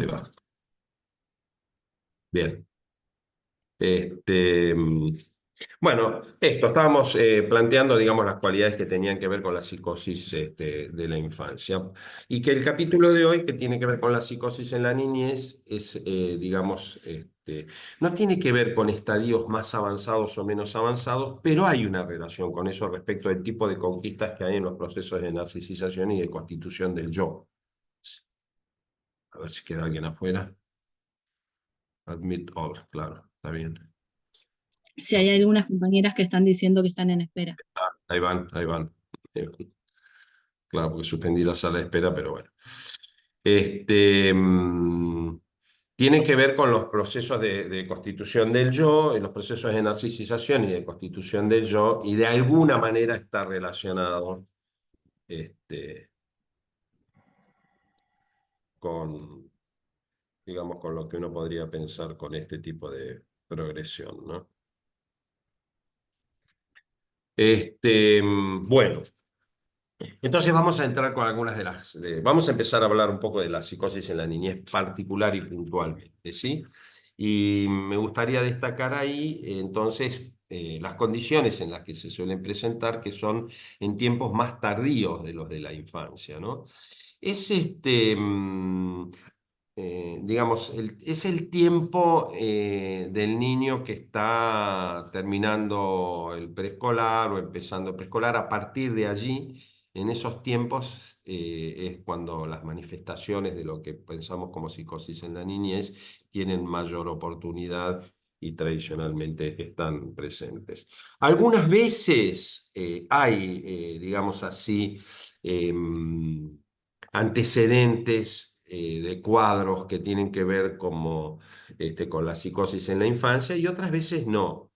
Ahí va. Bien. Este, mm, bueno, estábamos planteando, digamos, las cualidades que tenían que ver con la psicosis de la infancia. Y que el capítulo de hoy, que tiene que ver con la psicosis en la niñez, es, digamos, no tiene que ver con estadios más avanzados o menos avanzados, pero hay una relación con eso respecto del tipo de conquistas que hay en los procesos de narcisización y de constitución del yo. A ver si queda alguien afuera. Admit all, claro, está bien. Si hay algunas compañeras que están diciendo que están en espera. Ahí van, ahí van. Eh, Claro, porque suspendí la sala de espera, pero bueno. Este, mm, Tiene que ver con los procesos de constitución del yo, y los procesos de narcisización y de constitución del yo, y de alguna manera está relacionado este, con, digamos, con lo que uno podría pensar con este tipo de progresión, ¿no? Bueno. Entonces vamos a entrar con algunas vamos a empezar a hablar un poco de la psicosis en la niñez particular y puntualmente, ¿sí? Y me gustaría destacar ahí, entonces, las condiciones en las que se suelen presentar, que son en tiempos más tardíos de los de la infancia, ¿no? Es digamos, es el tiempo del niño que está terminando el preescolar o empezando el preescolar. A partir de allí, en esos tiempos, es cuando las manifestaciones de lo que pensamos como psicosis en la niñez tienen mayor oportunidad y tradicionalmente están presentes. Algunas veces hay, digamos así, antecedentes de cuadros que tienen que ver como, con la psicosis en la infancia y otras veces no.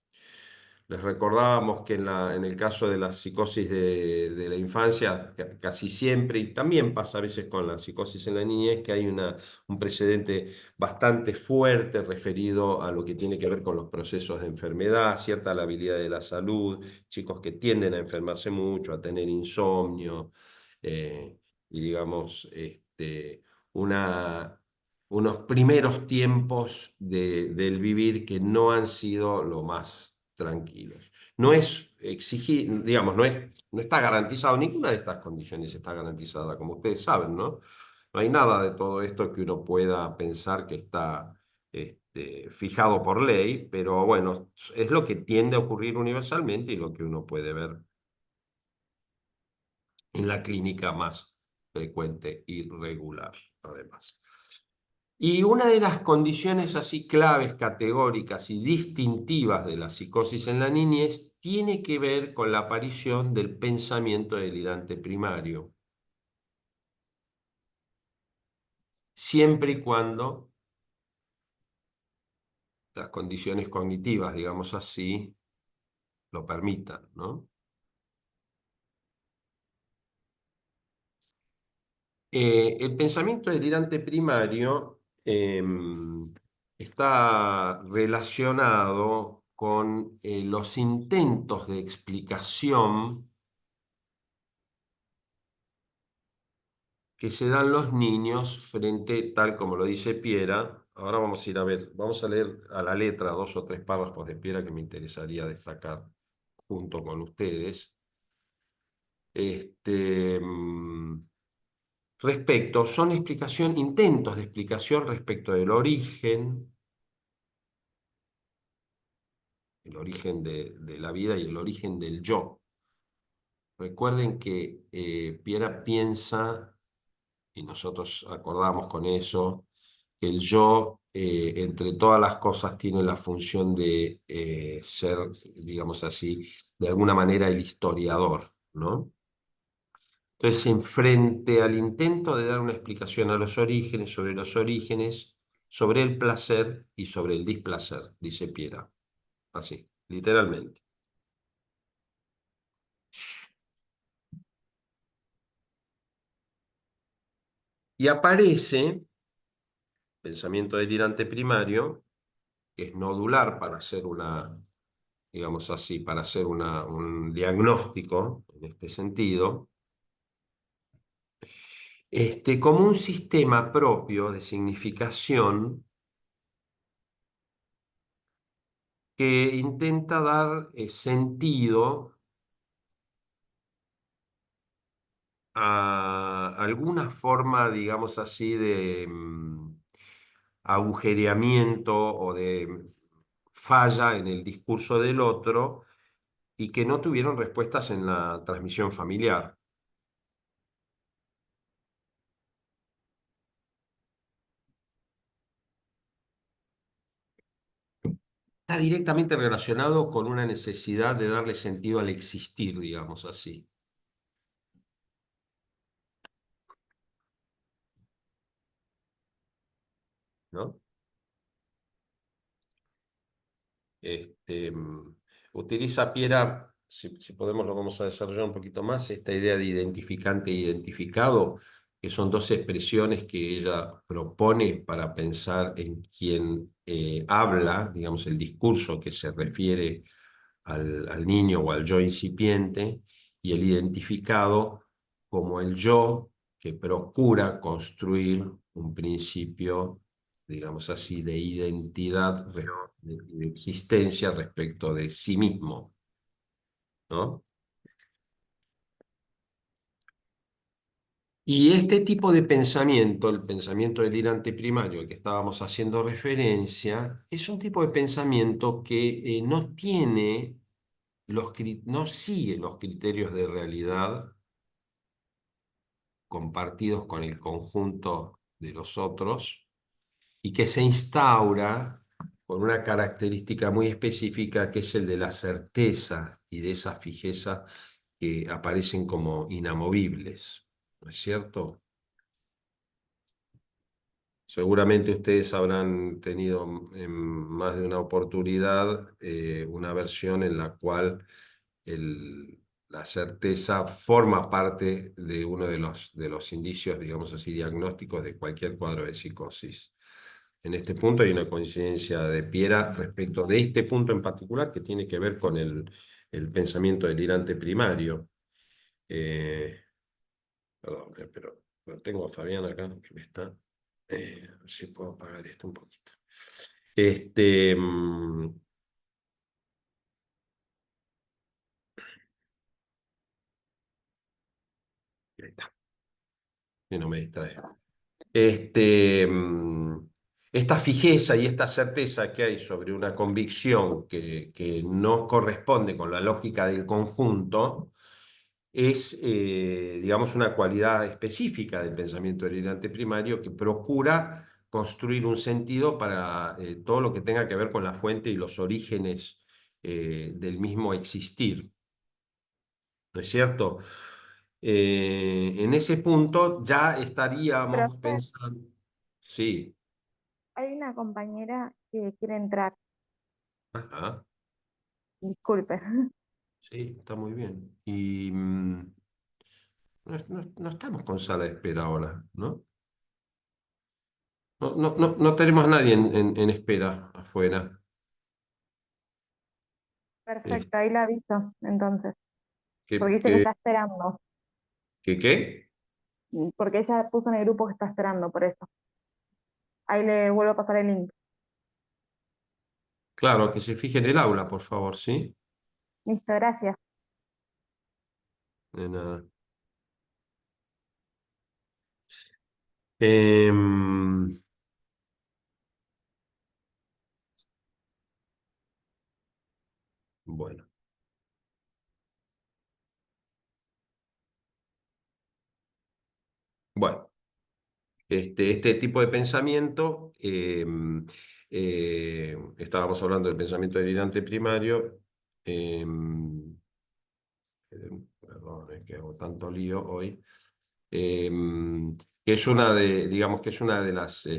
Les recordábamos que en el caso de la psicosis de la infancia, casi siempre, y también pasa a veces con la psicosis en la niñez, que hay un precedente bastante fuerte referido a lo que tiene que ver con los procesos de enfermedad, cierta labilidad de la salud, chicos que tienden a enfermarse mucho, a tener insomnio, y digamos, una unos primeros tiempos del vivir que no han sido lo más tranquilos. No es exigir, digamos, no está garantizado, ninguna de estas condiciones está garantizada, como ustedes saben, ¿no? No hay nada de todo esto que uno pueda pensar que está fijado por ley, pero bueno, es lo que tiende a ocurrir universalmente y lo que uno puede ver en la clínica más frecuente y regular, además. Y una de las condiciones así claves, categóricas y distintivas de la psicosis en la niñez tiene que ver con la aparición del pensamiento delirante primario, siempre y cuando las condiciones cognitivas, digamos así, lo permitan, ¿no? El pensamiento delirante primario está relacionado con los intentos de explicación que se dan los niños frente, tal como lo dice Piera. Ahora vamos a ir a ver, vamos a leer a la letra dos o tres párrafos de Piera que me interesaría destacar junto con ustedes. Este, mm, son intentos de explicación respecto del origen, el origen de la vida y el origen del yo. Recuerden que Piera piensa, y nosotros acordamos con eso, que el yo, entre todas las cosas, tiene la función de ser, digamos así, de alguna manera el historiador, ¿no? Entonces, en frente al intento de dar una explicación a los orígenes, sobre el placer y sobre el displacer, dice Piera, así, literalmente. Y aparece pensamiento delirante primario, que es nodular para hacer digamos así, para hacer un diagnóstico en este sentido, como un sistema propio de significación que intenta dar sentido a alguna forma, digamos así, de agujereamiento o de falla en el discurso del otro y que no tuvieron respuestas en la transmisión familiar. Está directamente relacionado con una necesidad de darle sentido al existir, digamos así, ¿no? Este, utiliza Piera, si podemos lo vamos a desarrollar un poquito más, esta idea de identificante e identificado, que son dos expresiones que ella propone para pensar en quien habla, digamos, el discurso que se refiere al niño o al yo incipiente, y el identificado como el yo que procura construir un principio, digamos así, de identidad, de existencia respecto de sí mismo, ¿no? Y este tipo de pensamiento, el pensamiento delirante primario al que estábamos haciendo referencia, es un tipo de pensamiento que no tiene no sigue los criterios de realidad compartidos con el conjunto de los otros y que se instaura con una característica muy específica que es el de la certeza y de esa fijeza que aparecen como inamovibles, ¿no es cierto? Seguramente ustedes habrán tenido en más de una oportunidad una versión en la cual la certeza forma parte de uno de los indicios, digamos así, diagnósticos de cualquier cuadro de psicosis. En este punto hay una coincidencia de Piera respecto de este punto en particular que tiene que ver con el pensamiento delirante primario. Eh, Perdón, pero lo tengo a Fabián acá que me está. A ver si puedo apagar esto un poquito. Este, ahí está, que no me distrae. este, mm, Esta fijeza y esta certeza que hay sobre una convicción que no corresponde con la lógica del conjunto es, digamos, una cualidad específica del pensamiento delirante primario que procura construir un sentido para todo lo que tenga que ver con la fuente y los orígenes del mismo existir, ¿no es cierto? En ese punto ya estaríamos Profe, pensando, sí, hay una compañera que quiere entrar. ajá, Disculpe. sí, está muy bien. Y no estamos con sala de espera ahora, ¿no? No tenemos a nadie en espera afuera. Eh, Perfecto, ahí la aviso, entonces. ¿qué, Porque dice que qué, está esperando. qué? Porque ella puso en el grupo que está esperando, por eso. Ahí le vuelvo a pasar el link. Claro, que se fije en el aula, por favor, ¿sí? Listo, gracias. De nada. Em, bueno, bueno. Este tipo de pensamiento, estábamos hablando del pensamiento delirante primario, perdón, es que hago tanto lío hoy, que es una de, digamos, que es una de las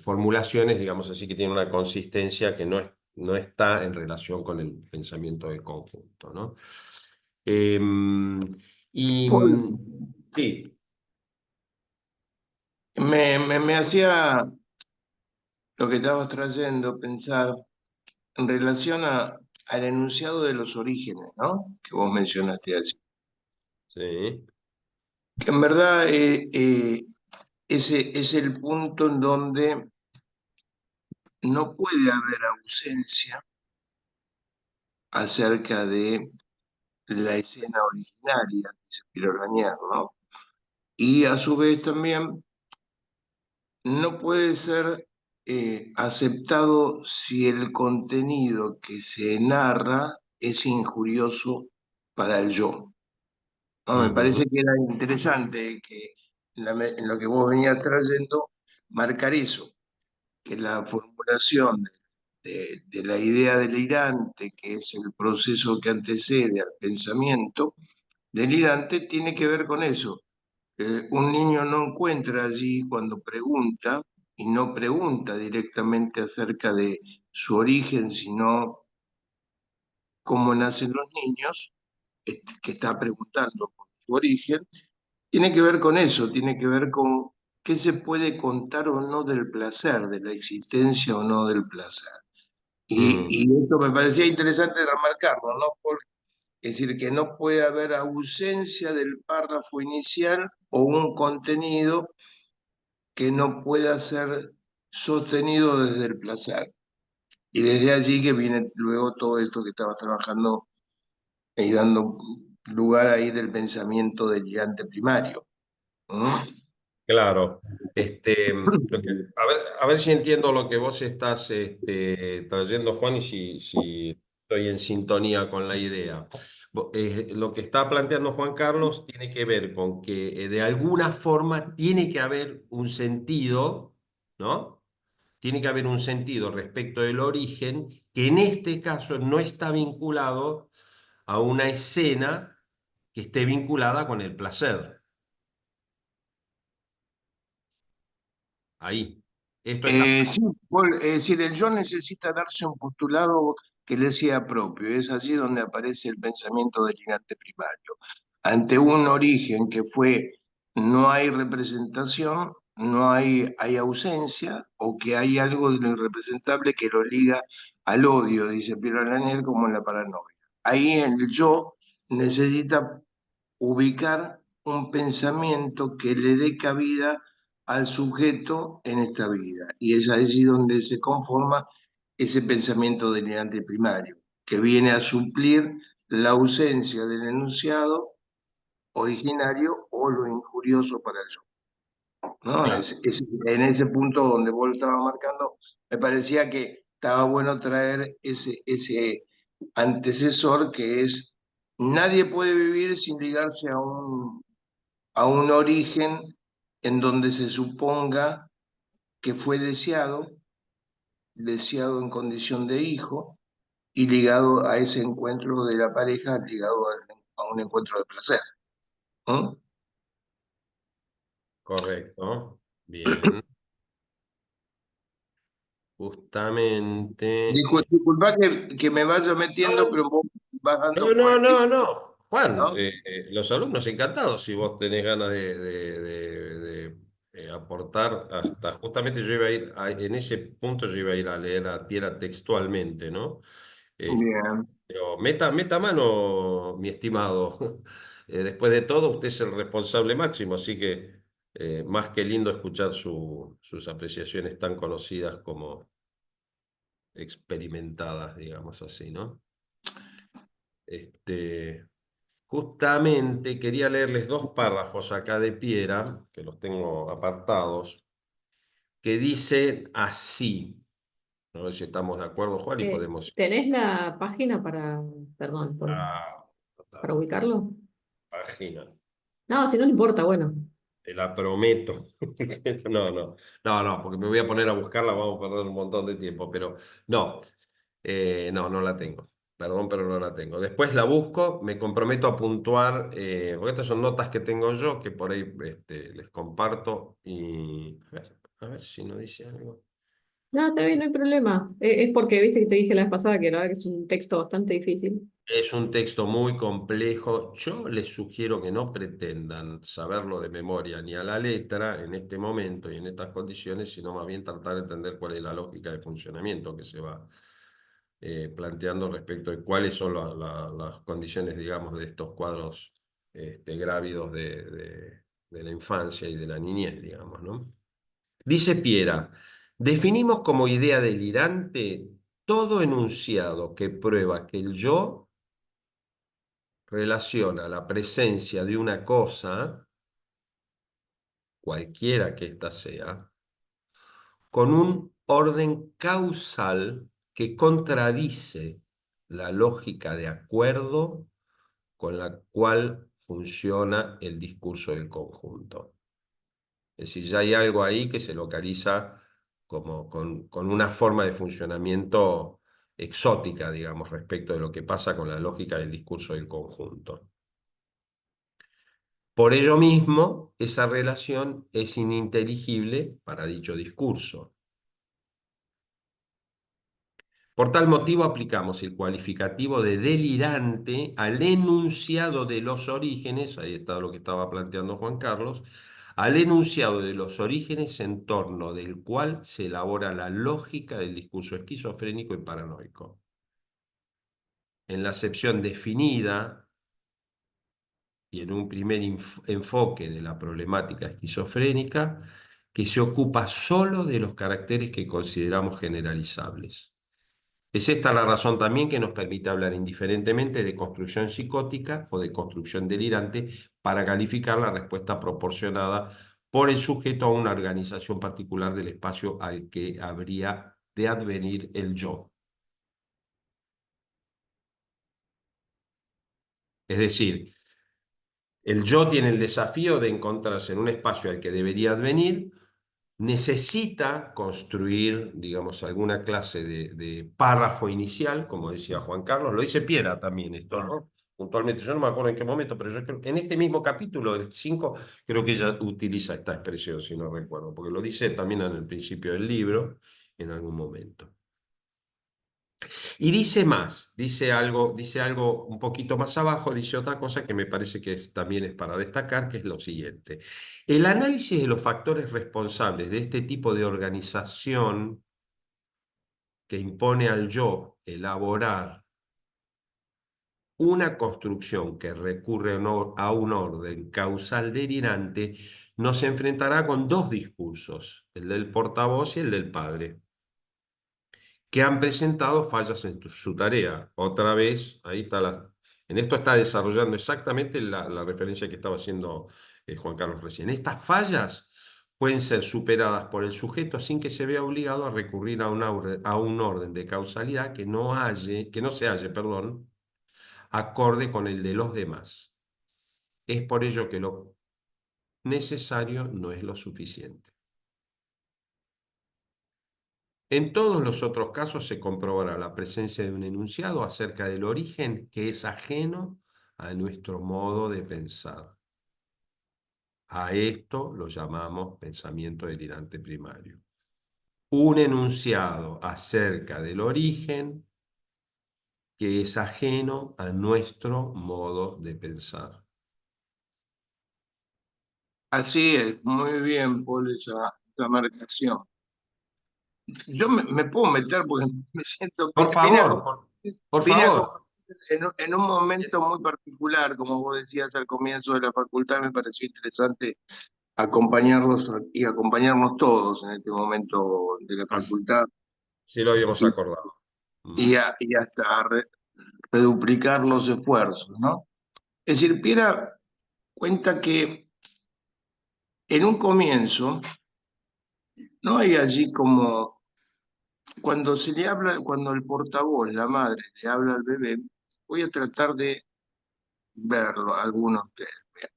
formulaciones, digamos así, que tiene una consistencia que no está en relación con el pensamiento del conjunto, ¿no? Em, y Paul, sí, me hacía lo que estabas trayendo pensar en relación al enunciado de los orígenes, ¿no? Que vos mencionaste así. sí, Que en verdad ese es el punto en donde no puede haber ausencia acerca de la escena originaria, dice Pirolañán, ¿no? Y a su vez también no puede ser aceptado si el contenido que se narra es injurioso para el yo. ¿No? Me Ujú. parece que era interesante que en lo que vos venías trayendo, marcar eso, que la formulación de la idea delirante, que es el proceso que antecede al pensamiento delirante, tiene que ver con eso. Un niño no encuentra allí cuando pregunta, y no pregunta directamente acerca de su origen, sino cómo nacen los niños, que está preguntando por su origen, tiene que ver con eso, tiene que ver con qué se puede contar o no del placer, de la existencia o no del placer. Mm, Y esto me parecía interesante remarcarlo, ¿no? Es decir, que no puede haber ausencia del párrafo inicial o un contenido que no pueda ser sostenido desde el placer. Y desde allí que viene luego todo esto que estaba trabajando y dando lugar ahí del pensamiento delirante primario. ¿No? claro. A ver si entiendo lo que vos estás trayendo, Juan, y si estoy en sintonía con la idea. Lo que está planteando Juan Carlos tiene que ver con que de alguna forma tiene que haber un sentido, ¿no? Tiene que haber un sentido respecto del origen que en este caso no está vinculado a una escena que esté vinculada con el placer. Ahí. Esto está... Sí, Paul, es decir, el yo necesita darse un postulado que le sea propio. Es allí donde aparece el pensamiento delirante primario. Ante un origen que fue no hay representación, no hay, hay ausencia, o que hay algo de lo irrepresentable que lo liga al odio, dice Piero Lanier, como en la paranoia. Ahí el yo necesita ubicar un pensamiento que le dé cabida al sujeto en esta vida. Y es allí donde se conforma ese pensamiento delirante primario, que viene a suplir la ausencia del enunciado originario o lo injurioso para el yo. ¿No? Claro, En ese punto donde vos lo estabas marcando, me parecía que estaba bueno traer ese antecesor que es, nadie puede vivir sin ligarse a un origen en donde se suponga que fue deseado, deseado en condición de hijo, y ligado a ese encuentro de la pareja, ligado a un encuentro de placer. ¿No? correcto. Bien. Justamente. Disculpa que me vaya metiendo, No, pero vos vas dando no, no, cuenta, no, no. Juan, ¿no? los alumnos encantados si vos tenés ganas aportar. Hasta justamente yo iba a ir, en ese punto yo iba a ir a leer a Piera textualmente, ¿no? Bien. Pero meta mano, mi estimado. Después de todo, usted es el responsable máximo, así que más que lindo escuchar sus apreciaciones tan conocidas como experimentadas, digamos así, ¿no? Este, justamente quería leerles dos párrafos acá de Piera, que los tengo apartados, que dicen así. A ver si estamos de acuerdo, Juan, y podemos... ¿Tenés la página para, perdón, a para ubicarlo? página. No, si no, no importa, bueno. Te la prometo. No, no, no, no, porque me voy a poner a buscarla, vamos a perder un montón de tiempo, pero no, no, no la tengo. Perdón, pero no la tengo. Después la busco, me comprometo a puntuar, porque estas son notas que tengo yo, que por ahí les comparto y a ver si no dice algo. No, está bien, no hay problema. Es porque, viste que te dije la vez pasada que la verdad que es un texto bastante difícil. Es un texto muy complejo. Yo les sugiero que no pretendan saberlo de memoria ni a la letra en este momento y en estas condiciones, sino más bien tratar de entender cuál es la lógica de funcionamiento que se va planteando respecto de cuáles son las condiciones, digamos, de estos cuadros grávidos de la infancia y de la niñez, digamos, ¿no? Dice Piera, definimos como idea delirante todo enunciado que prueba que el yo relaciona la presencia de una cosa, cualquiera que ésta sea, con un orden causal que contradice la lógica de acuerdo con la cual funciona el discurso del conjunto. Es decir, ya hay algo ahí que se localiza como con una forma de funcionamiento exótica, digamos, respecto de lo que pasa con la lógica del discurso del conjunto. Por ello mismo, esa relación es ininteligible para dicho discurso. Por tal motivo aplicamos el cualificativo de delirante al enunciado de los orígenes, ahí está lo que estaba planteando Juan Carlos, al enunciado de los orígenes en torno del cual se elabora la lógica del discurso esquizofrénico y paranoico. En la acepción definida y en un primer enfoque de la problemática esquizofrénica, que se ocupa solo de los caracteres que consideramos generalizables. Es esta la razón también que nos permite hablar indiferentemente de construcción psicótica o de construcción delirante para calificar la respuesta proporcionada por el sujeto a una organización particular del espacio al que habría de advenir el yo. Es decir, el yo tiene el desafío de encontrarse en un espacio al que debería advenir, necesita construir, digamos, alguna clase de párrafo inicial, como decía Juan Carlos, lo dice Piera también esto, ¿no? Puntualmente, yo no me acuerdo en qué momento, pero yo creo, en este mismo capítulo, el 5, creo que ella utiliza esta expresión, si no recuerdo, porque lo dice también en el principio del libro, en algún momento. Y dice más, dice algo un poquito más abajo, dice otra cosa que me parece que también es para destacar, que es lo siguiente. El análisis de los factores responsables de este tipo de organización que impone al yo elaborar una construcción que recurre a un orden causal delirante, nos enfrentará con dos discursos, el del portavoz y el del padre, que han presentado fallas en su tarea. Otra vez, ahí está en esto está desarrollando exactamente la referencia que estaba haciendo Juan Carlos recién. Estas fallas pueden ser superadas por el sujeto sin que se vea obligado a recurrir a un orden de causalidad que no se halle, perdón, acorde con el de los demás. Es por ello que lo necesario no es lo suficiente. En todos los otros casos se comprobará la presencia de un enunciado acerca del origen que es ajeno a nuestro modo de pensar. A esto lo llamamos pensamiento delirante primario. Un enunciado acerca del origen que es ajeno a nuestro modo de pensar. Así es, muy bien, Paul, esa marcación. Yo me puedo meter porque me siento, Por vine a, favor, por vine a favor. en un momento muy particular, como vos decías al comienzo de la facultad, me pareció interesante acompañarlos y acompañarnos todos en este momento de la Así, facultad sí lo habíamos y, acordado. y hasta reduplicar los esfuerzos, ¿no? Es decir, Piera cuenta que en un comienzo no hay allí como cuando se le habla, cuando el portavoz, la madre, le habla al bebé, voy a tratar de verlo, algunos de ustedes, vean,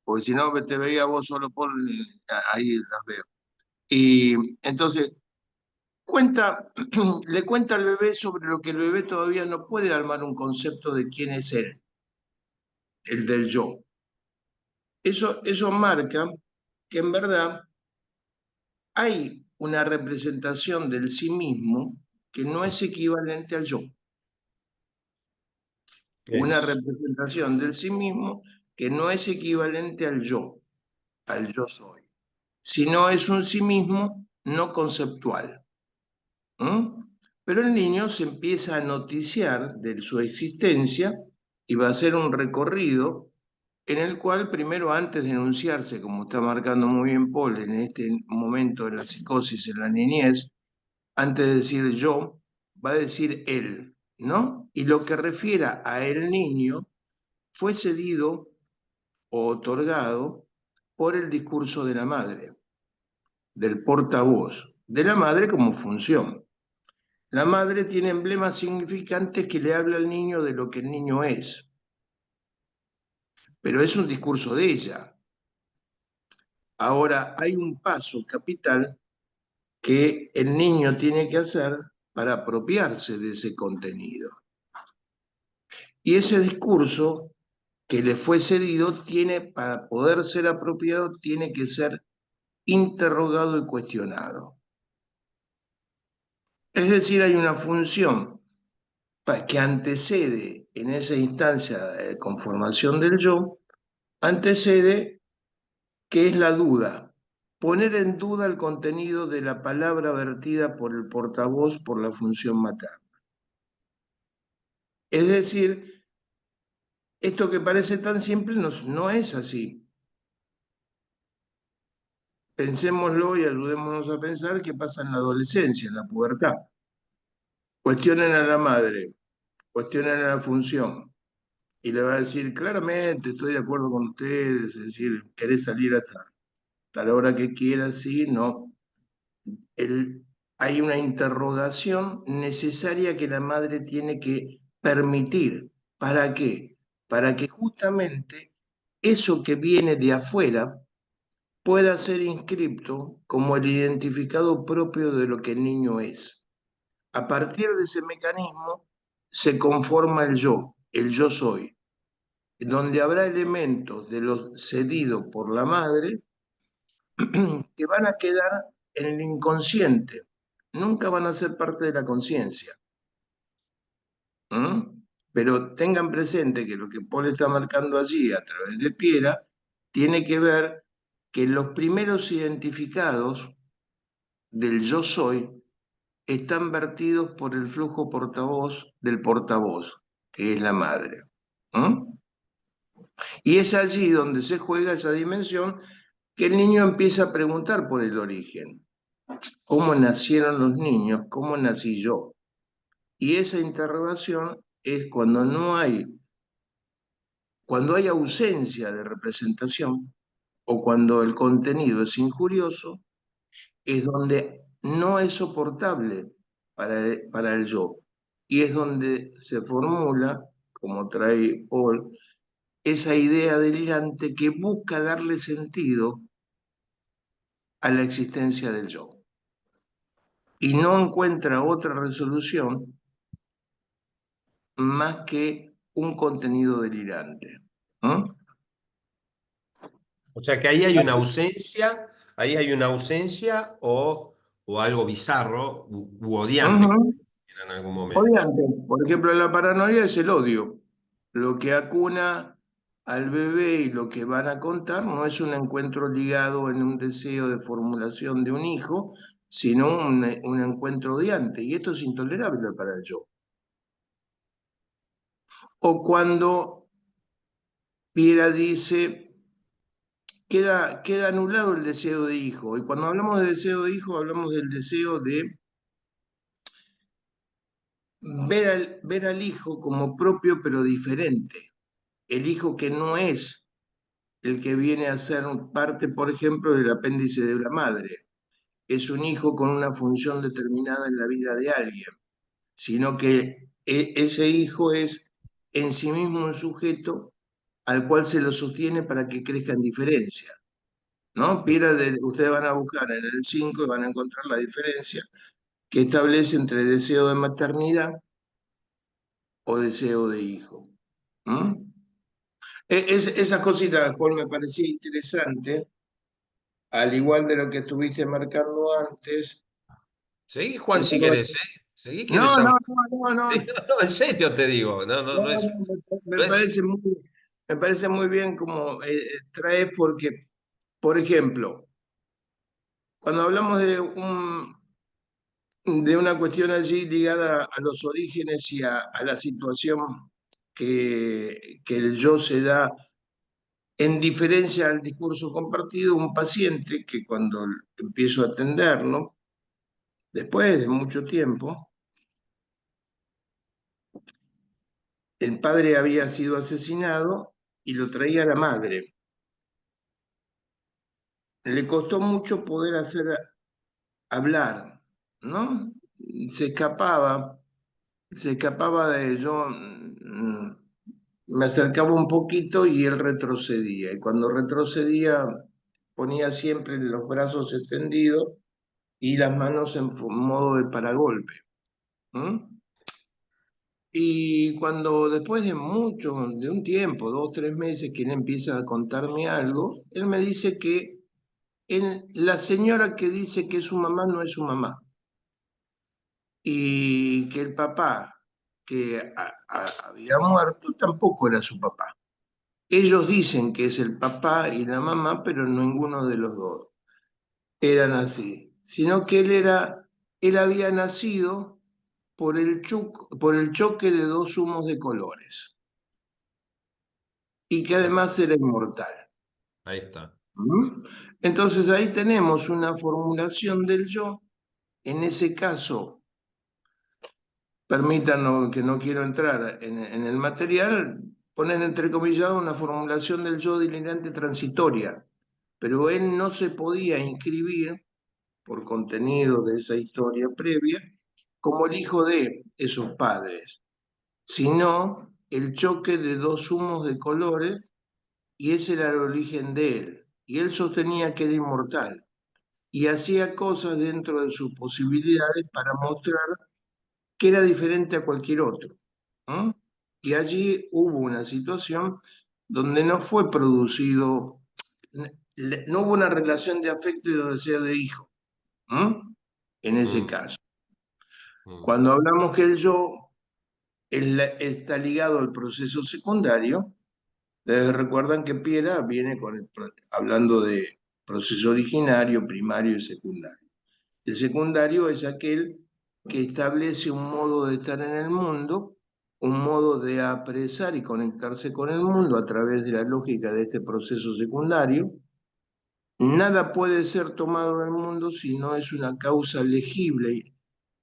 porque si no te veía vos solo por ahí las veo. Y entonces cuenta, le cuenta al bebé sobre lo que el bebé todavía no puede armar un concepto de quién es él, el del yo. Eso marca que en verdad hay una representación del sí mismo que no es equivalente al yo. Una Es, representación del sí mismo que no es equivalente al yo soy, sino es un sí mismo no conceptual. ¿Mm? Pero el niño se empieza a noticiar de su existencia y va a hacer un recorrido en el cual primero, antes de enunciarse, como está marcando muy bien Paul, en este momento de la psicosis en la niñez, antes de decir yo, va a decir él, ¿no? Y lo que refiera a el niño fue cedido o otorgado por el discurso de la madre, del portavoz, de la madre como función. La madre tiene emblemas significantes que le habla al niño de lo que el niño es, pero es un discurso de ella. Ahora, hay un paso capital que el niño tiene que hacer para apropiarse de ese contenido. Y ese discurso que le fue cedido tiene, para poder ser apropiado, tiene que ser interrogado y cuestionado. Es decir, hay una función que antecede en esa instancia de conformación del yo, antecede que es la duda, poner en duda el contenido de la palabra vertida por el portavoz por la función materna. Es decir, esto que parece tan simple no es así. Pensémoslo y ayudémonos a pensar qué pasa en la adolescencia, en la pubertad. Cuestionen a la madre, cuestionen a la función, y le va a decir claramente, estoy de acuerdo con ustedes, es decir, querés salir a la hora que quieras, sí, no. Hay una interrogación necesaria que la madre tiene que permitir. ¿Para qué? Para que justamente eso que viene de afuera pueda ser inscripto como el identificado propio de lo que el niño es. A partir de ese mecanismo se conforma el yo soy, donde habrá elementos de lo cedido por la madre que van a quedar en el inconsciente, nunca van a ser parte de la conciencia. Pero tengan presente que lo que Paul está marcando allí a través de Piera tiene que ver que los primeros identificados del yo soy están vertidos por el flujo portavoz del portavoz, que es la madre. Y es allí donde se juega esa dimensión que el niño empieza a preguntar por el origen. ¿Cómo nacieron los niños? ¿Cómo nací yo? Y esa interrogación es cuando hay ausencia de representación o cuando el contenido es injurioso, es donde no es soportable para el yo. Y es donde se formula, como trae Paul, esa idea delirante que busca darle sentido a la existencia del yo. Y no encuentra otra resolución más que un contenido delirante. O sea que ahí hay una ausencia, o algo bizarro u odiante Ujú. en algún momento. Odiante. Por ejemplo, la paranoia es el odio. Lo que acuna al bebé y lo que van a contar no es un encuentro ligado en un deseo de formulación de un hijo, sino un encuentro odiante. Y esto es intolerable para el yo. O cuando Piera dice, queda anulado el deseo de hijo. Y cuando hablamos de deseo de hijo, hablamos del deseo de ver al hijo como propio pero diferente. El hijo que no es el que viene a ser parte, por ejemplo, del apéndice de la madre. Es un hijo con una función determinada en la vida de alguien, sino que ese hijo es en sí mismo un sujeto al cual se lo sostiene para que crezca en diferencia. ¿No? Ustedes van a buscar en el 5 y van a encontrar la diferencia que establece entre deseo de maternidad o deseo de hijo. Esas cositas, Paul, me parecía interesante, al igual de lo que estuviste marcando antes. Seguí, Juan, si querés, ¿eh? Seguí que No, no, desarrollé. no, no, no, No, en serio te digo, no, no, no es. me parece muy bien como traes porque, por ejemplo, cuando hablamos de una cuestión allí ligada a los orígenes y a la situación que el yo se da En diferencia al discurso compartido, un paciente que cuando empiezo a atenderlo, después de mucho tiempo, el padre había sido asesinado y lo traía la madre. Le costó mucho poder hacer hablar, ¿no? Se escapaba, se escapaba de yo, me acercaba un poquito y él retrocedía. Y cuando retrocedía ponía siempre los brazos extendidos y las manos en modo de paragolpe. ¿M? Y cuando después de mucho, de un tiempo, 2, 3 meses, que él empieza a contarme algo, él me dice que la señora que dice que es su mamá no es su mamá. Y que el papá que había muerto tampoco era su papá. Ellos dicen que es el papá y la mamá, pero ninguno de los dos eran así, sino que él había nacido por el choque de dos humos de colores y que además era inmortal. Ahí está. ¿Mm? Entonces ahí tenemos una formulación del yo, en ese caso, permítanme que no quiero entrar en el material, ponen entrecomillado una formulación del yo delineante transitoria, pero él no se podía inscribir por contenido de esa historia previa como el hijo de esos padres, sino el choque de dos humos de colores y ese era el origen de él. Y él sostenía que era inmortal y hacía cosas dentro de sus posibilidades para mostrar que era diferente a cualquier otro. ¿No? Y allí hubo una situación donde no fue producido, no hubo una relación de afecto y de deseo de hijo, ¿no? En ese Mm, caso. mm. Cuando hablamos que el yo está ligado al proceso secundario, recuerdan que Piera viene hablando de proceso originario, primario y secundario. El secundario es aquel que establece un modo de estar en el mundo, un modo de apresar y conectarse con el mundo a través de la lógica de este proceso secundario. Nada puede ser tomado del mundo si no es una causa legible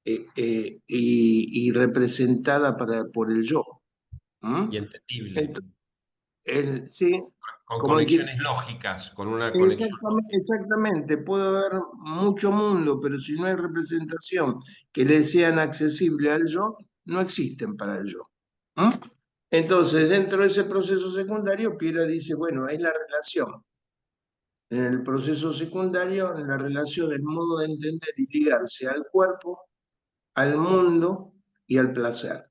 y representada por el yo. Y ¿Mm? entendible. Entonces, sí, Con como que conexiones lógicas, con una conexión exactamente, lógica. exactamente, puede haber mucho mundo, pero si no hay representación que le sean accesible al yo, no existen para el yo. ¿Mm? Entonces, dentro de ese proceso secundario, Piera dice, bueno, hay la relación. En el proceso secundario, en la relación, el modo de entender y ligarse al cuerpo, al mundo y al placer.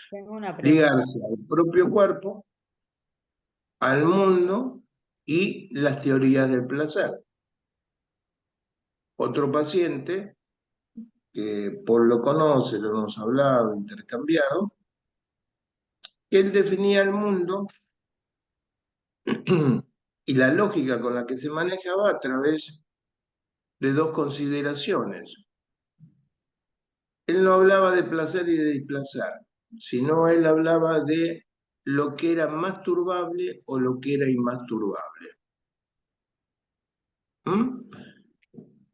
Tengo una pregunta. Ligarse al propio cuerpo, al mundo y las teorías del placer. Otro paciente, que Paul lo conoce, lo hemos hablado, intercambiado, que él definía el mundo y la lógica con la que se manejaba a través de dos consideraciones. Él no hablaba de placer y de displacer, sino él hablaba de lo que era masturbable o lo que era inmasturbable. ¿Mm?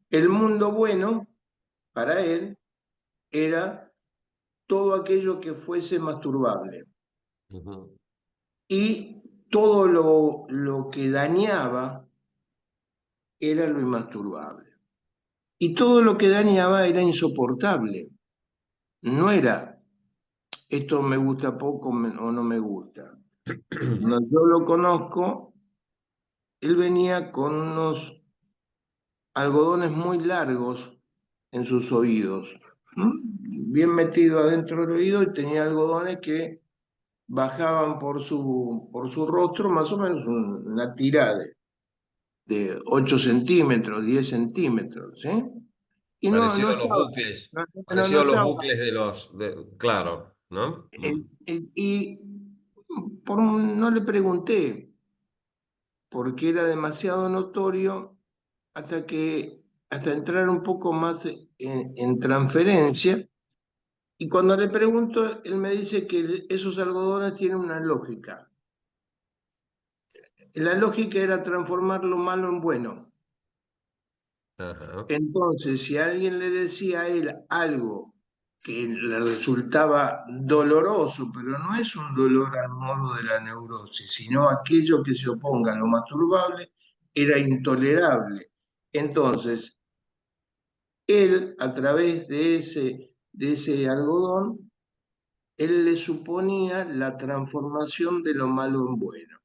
El mundo bueno, para él, era todo aquello que fuese masturbable. Ujú. Y todo lo que dañaba era lo inmasturbable. Y todo lo que dañaba era insoportable. No era, esto me gusta poco o no me gusta. Cuando yo lo conozco, él venía con unos algodones muy largos en sus oídos, ¿m? Bien metido adentro del oído y tenía algodones que bajaban por su rostro más o menos una tirada de 8 centímetros, 10 centímetros, ¿sí? Y no Parecido a los estaba, bucles, no parecido a los estaba. bucles claro, ¿no? Y no le pregunté, porque era demasiado notorio hasta entrar un poco más en transferencia Y cuando le pregunto, él me dice que esos algodones tienen una lógica. La lógica era transformar lo malo en bueno. Ajá. Entonces, si alguien le decía a él algo que le resultaba doloroso, pero no es un dolor al modo de la neurosis, sino aquello que se oponga a lo masturbable, era intolerable. Entonces, él, a través de ese algodón, él le suponía la transformación de lo malo en bueno.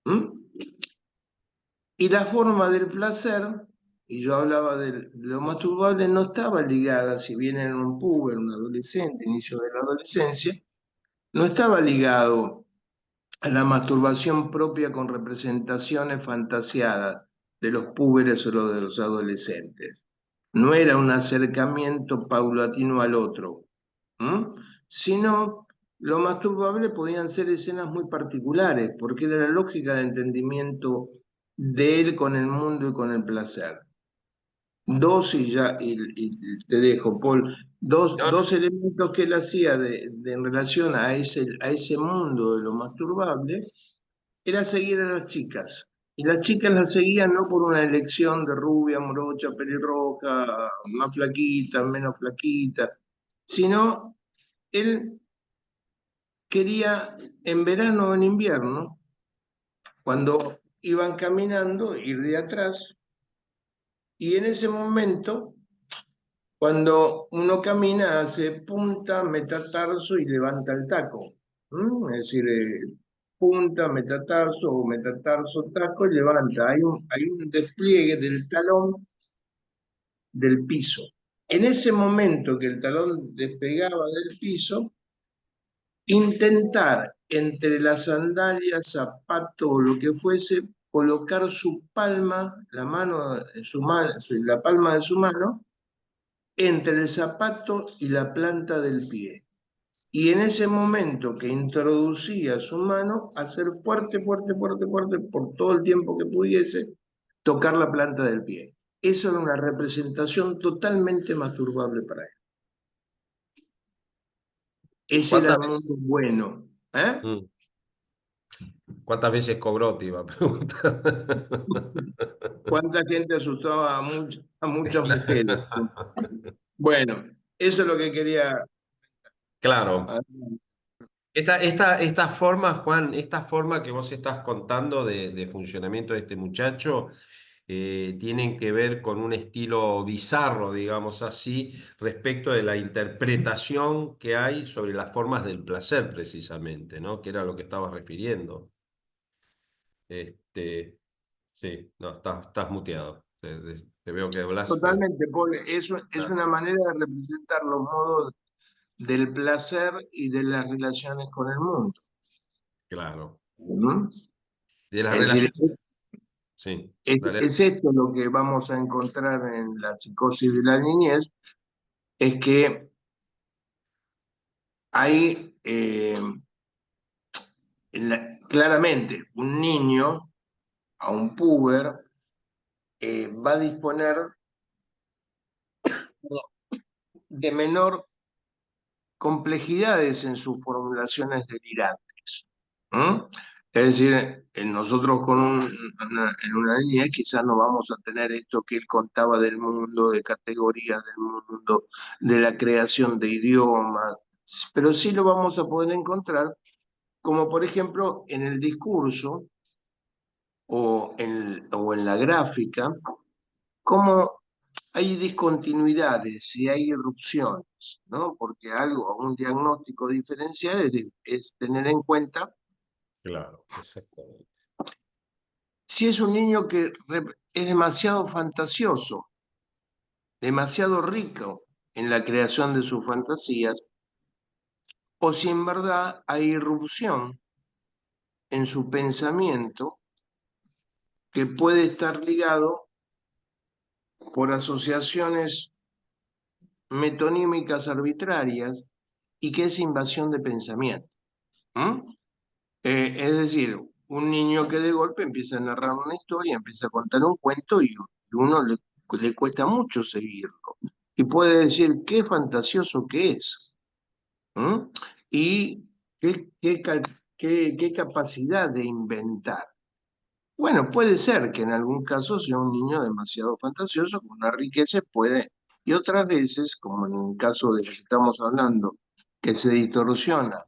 ¿Mm? Y la forma del placer, y yo hablaba de lo masturbable, no estaba ligada, si bien en un puber, un adolescente, inicio de la adolescencia, no estaba ligado a la masturbación propia con representaciones fantasiadas de los púberes o de los adolescentes. No era un acercamiento paulatino al otro, ¿m? Sino lo masturbable podían ser escenas muy particulares, porque era la lógica de entendimiento de él con el mundo y con el placer. Dos y ya, y te dejo, Paul, No, dos elementos que él hacía en relación a ese mundo de lo masturbable, era seguir a las chicas. Y las chicas las seguían no por una elección de rubia, morocha, pelirroja, más flaquita, menos flaquita, sino él quería en verano o en invierno, cuando iban caminando, ir de atrás, y en ese momento, cuando uno camina, hace punta, metatarso y levanta el taco. Es decir, punta, metatarso o metatarso, taco y levanta. Hay un despliegue del talón del piso. En ese momento que el talón despegaba del piso, intentar entre las sandalias, zapato o lo que fuese, colocar su palma, la mano, la palma de su mano, entre el zapato y la planta del pie. Y en ese momento que introducía su mano, hacer fuerte, fuerte, fuerte, fuerte, por todo el tiempo que pudiese, tocar la planta del pie. Eso era una representación totalmente masturbable para él. Ese era ¿cuántas el veces, mundo bueno. ¿Eh? mm, cuántas veces cobró? Te iba a preguntar. ¿Cuánta gente asustaba a muchas mujeres? Claro. Bueno, eso es lo que quería. Claro. Esta forma, Juan, esta forma que vos estás contando de funcionamiento de este muchacho, tienen que ver con un estilo bizarro, digamos así, respecto de la interpretación que hay sobre las formas del placer, precisamente, ¿no? Que era lo que estabas refiriendo. Este, sí, no, estás muteado. Te veo que hablas, pero Totalmente, Paul. Eso es ah, una manera de representar los modos del placer y de las relaciones con el mundo. claro. ¿Mm? De las Es decir, relaciones, sí, dale. es esto lo que vamos a encontrar en la psicosis de la niñez, es que hay claramente un niño, a un puber, va a disponer de menor complejidades en sus formulaciones delirantes. ¿Mm? Es decir, nosotros en una niñez quizás no vamos a tener esto que él contaba del mundo, de categorías del mundo, de la creación de idiomas, pero sí lo vamos a poder encontrar, como por ejemplo en el discurso o en la gráfica, como hay discontinuidades y hay irrupciones, ¿no? Porque un diagnóstico diferencial es tener en cuenta Claro, exactamente. si es un niño que es demasiado fantasioso, demasiado rico en la creación de sus fantasías, o si en verdad hay irrupción en su pensamiento que puede estar ligado por asociaciones metonímicas arbitrarias y que es invasión de pensamiento. ¿Mm? Es decir, un niño que de golpe empieza a narrar una historia, empieza a contar un cuento y uno le cuesta mucho seguirlo. y puede decir qué fantasioso que es. ¿Mm? Y qué capacidad de inventar. Bueno, puede ser que en algún caso sea un niño demasiado fantasioso, con una riqueza puede, y otras veces, como en el caso de que estamos hablando, que se distorsiona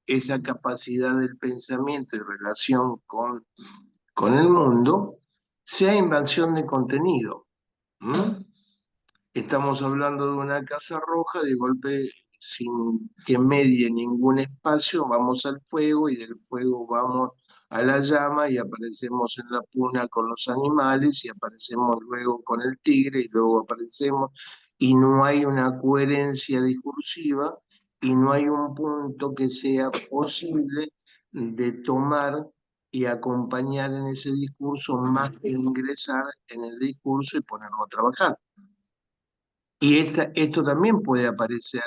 esa capacidad del pensamiento y relación con el mundo, sea invasión de contenido. ¿Mm? Estamos hablando de una casa roja, de golpe, sin que medie ningún espacio, vamos al fuego y del fuego vamos a la llama y aparecemos en la puna con los animales y aparecemos luego con el tigre y luego aparecemos y no hay una coherencia discursiva y no hay un punto que sea posible de tomar y acompañar en ese discurso más que ingresar en el discurso y ponerlo a trabajar. Y esto también puede aparecer,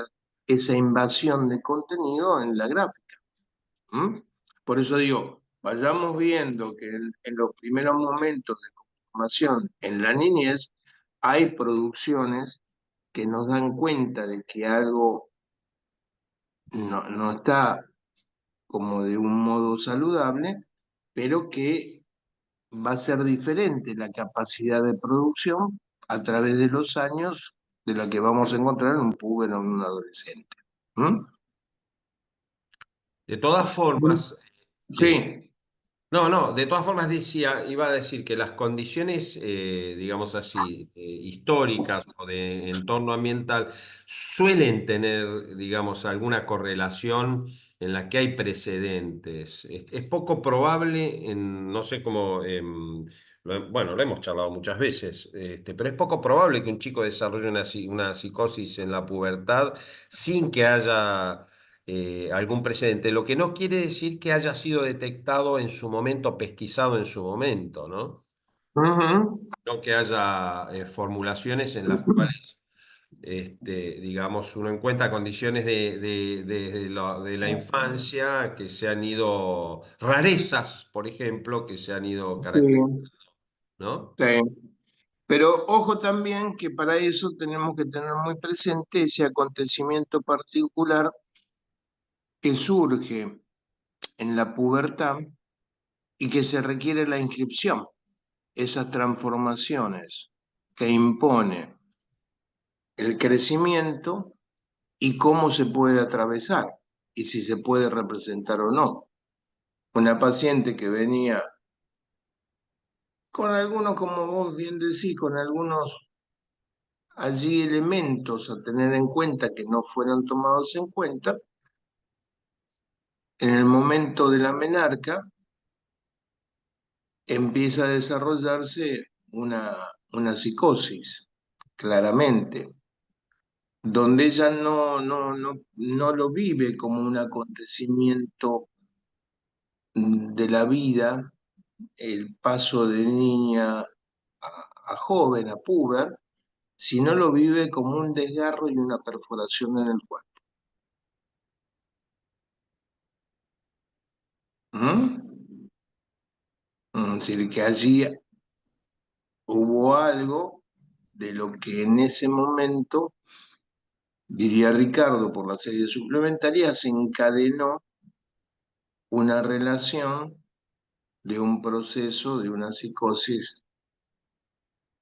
esa invasión de contenido en la gráfica. ¿M? Por eso digo, vayamos viendo que en los primeros momentos de conformación en la niñez hay producciones que nos dan cuenta de que algo no está como de un modo saludable, pero que va a ser diferente la capacidad de producción a través de los años de la que vamos a encontrar en un puber o en un adolescente. ¿Mm? De todas formas, sí. Sí, No, de todas formas iba a decir que las condiciones, digamos así, históricas o de entorno ambiental suelen tener, digamos, alguna correlación en la que hay precedentes. Es poco probable, no sé cómo, bueno, lo hemos charlado muchas veces, pero es poco probable que un chico desarrolle una psicosis en la pubertad sin que haya algún precedente, lo que no quiere decir que haya sido detectado en su momento, pesquisado en su momento, ¿no? ujú, No que haya formulaciones en las cuales, digamos, uno encuentra condiciones de la infancia que se han ido, rarezas, por ejemplo, que se han ido caracterizando, sí, ¿no? sí. Pero ojo también que para eso tenemos que tener muy presente ese acontecimiento particular que surge en la pubertad y que se requiere la inscripción, esas transformaciones que impone el crecimiento y cómo se puede atravesar y si se puede representar o no. Una paciente que venía con algunos, como vos bien decís, con algunos allí elementos a tener en cuenta que no fueron tomados en cuenta, en el momento de la menarca empieza a desarrollarse una psicosis, claramente, donde ella no lo vive como un acontecimiento de la vida, el paso de niña a joven, a puber, sino lo vive como un desgarro y una perforación en el cuerpo. ¿Mm? Es decir, que allí hubo algo de lo que en ese momento, diría Ricardo, por la serie suplementaria, se encadenó una relación de un proceso, de una psicosis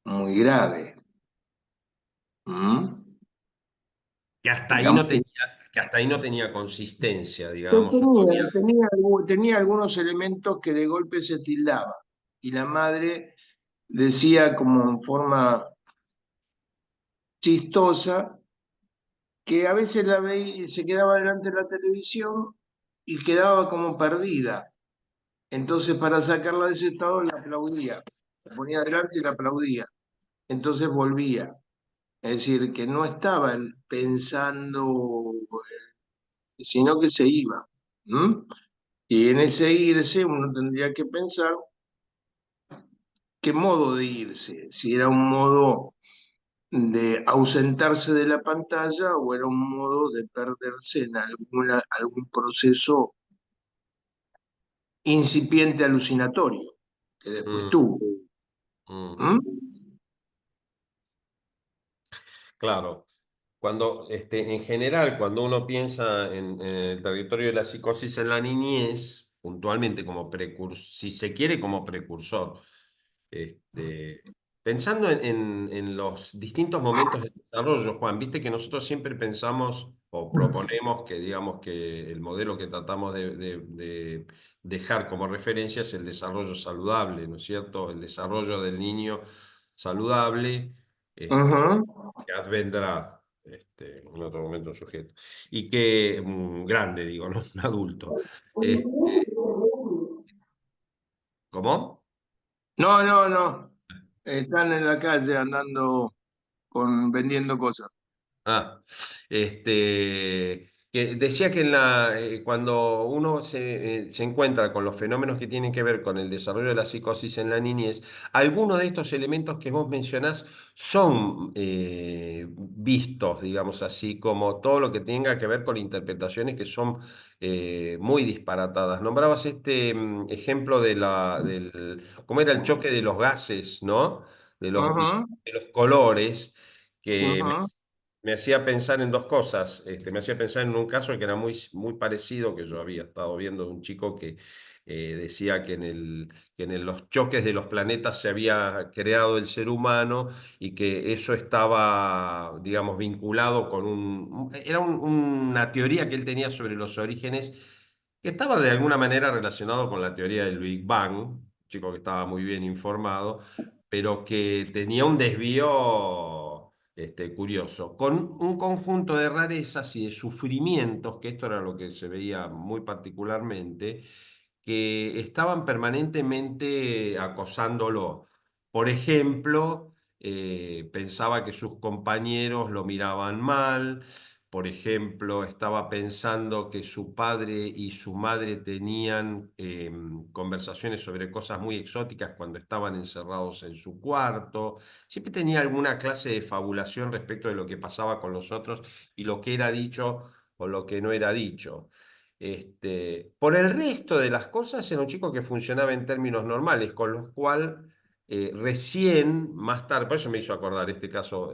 muy grave. ¿Mm? Que hasta ahí Digamos no que tenía, que hasta ahí no tenía consistencia, que digamos, o tenía algunos elementos que de golpe se tildaba. Y la madre decía como en forma chistosa que a veces la veía, se quedaba delante de la televisión y quedaba como perdida. Entonces, para sacarla de ese estado, la aplaudía. La ponía delante y la aplaudía. Entonces volvía. Es decir, que no estaban pensando, sino que se iba. ¿M? Y en ese irse uno tendría que pensar qué modo de irse, si era un modo de ausentarse de la pantalla o era un modo de perderse en algún proceso incipiente alucinatorio que después Mm, tuvo. mm. ¿Mm? Claro. Cuando, en general, cuando uno piensa en el territorio de la psicosis en la niñez, puntualmente como precursor, si se quiere como precursor, este, pensando en los distintos momentos de desarrollo, Juan, viste que nosotros siempre pensamos o proponemos que, digamos, que el modelo que tratamos de dejar como referencia es el desarrollo saludable, ¿no es cierto? El desarrollo del niño saludable, este, Ujú. que advendrá en otro momento un sujeto. Y que, grande, digo, ¿no? Un adulto. Este, ¿Cómo? No, no, no. Están en la calle andando vendiendo cosas. Ah, que decía que cuando uno se encuentra con los fenómenos que tienen que ver con el desarrollo de la psicosis en la niñez, algunos de estos elementos que vos mencionás son vistos, digamos así, como todo lo que tenga que ver con interpretaciones que son muy disparatadas. Nombrabas este ejemplo ¿cómo era el choque de los gases, ¿no? Ujú, De los colores que ujú, me hacía pensar en dos cosas. Me hacía pensar en un caso que era muy parecido, que yo había estado viendo de un chico que decía que en los choques de los planetas se había creado el ser humano y que eso estaba, digamos, vinculado con era una teoría que él tenía sobre los orígenes que estaba de alguna manera relacionado con la teoría del Big Bang, un chico que estaba muy bien informado, pero que tenía un desvío curioso, con un conjunto de rarezas y de sufrimientos, que esto era lo que se veía muy particularmente, que estaban permanentemente acosándolo. Por ejemplo, pensaba que sus compañeros lo miraban mal. Por ejemplo, estaba pensando que su padre y su madre tenían conversaciones sobre cosas muy exóticas cuando estaban encerrados en su cuarto. Siempre tenía alguna clase de fabulación respecto de lo que pasaba con los otros y lo que era dicho o lo que no era dicho. Por el resto de las cosas, era un chico que funcionaba en términos normales, con los cuales recién, más tarde, por eso me hizo acordar este caso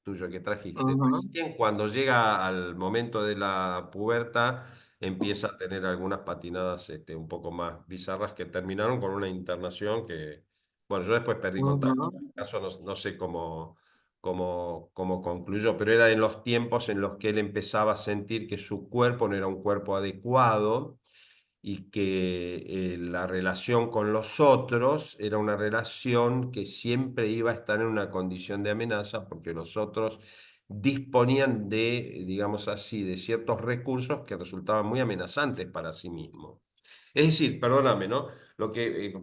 tuyo que trajiste, ujú, recién cuando llega al momento de la pubertad, empieza a tener algunas patinadas un poco más bizarras que terminaron con una internación que, bueno, yo después perdí contacto. ujú, El caso no sé cómo concluyó, pero era en los tiempos en los que él empezaba a sentir que su cuerpo no era un cuerpo adecuado y que la relación con los otros era una relación que siempre iba a estar en una condición de amenaza porque los otros disponían de, digamos así, de ciertos recursos que resultaban muy amenazantes para sí mismos. Es decir, perdóname, ¿no? Porque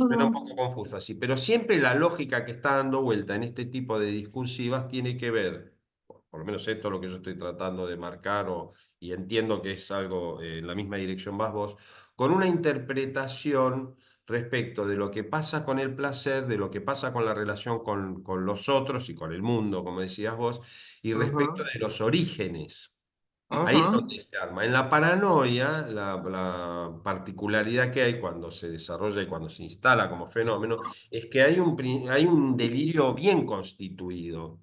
suena un poco confuso así, pero siempre la lógica que está dando vuelta en este tipo de discursivas tiene que ver, por lo menos esto es lo que yo estoy tratando de marcar, y entiendo que es algo en la misma dirección vas vos, con una interpretación respecto de lo que pasa con el placer, de lo que pasa con la relación con los otros y con el mundo, como decías vos, y respecto ujú, de los orígenes. Ahí es ujú. donde se arma. En la paranoia, la particularidad que hay cuando se desarrolla y cuando se instala como fenómeno es que hay un delirio bien constituido.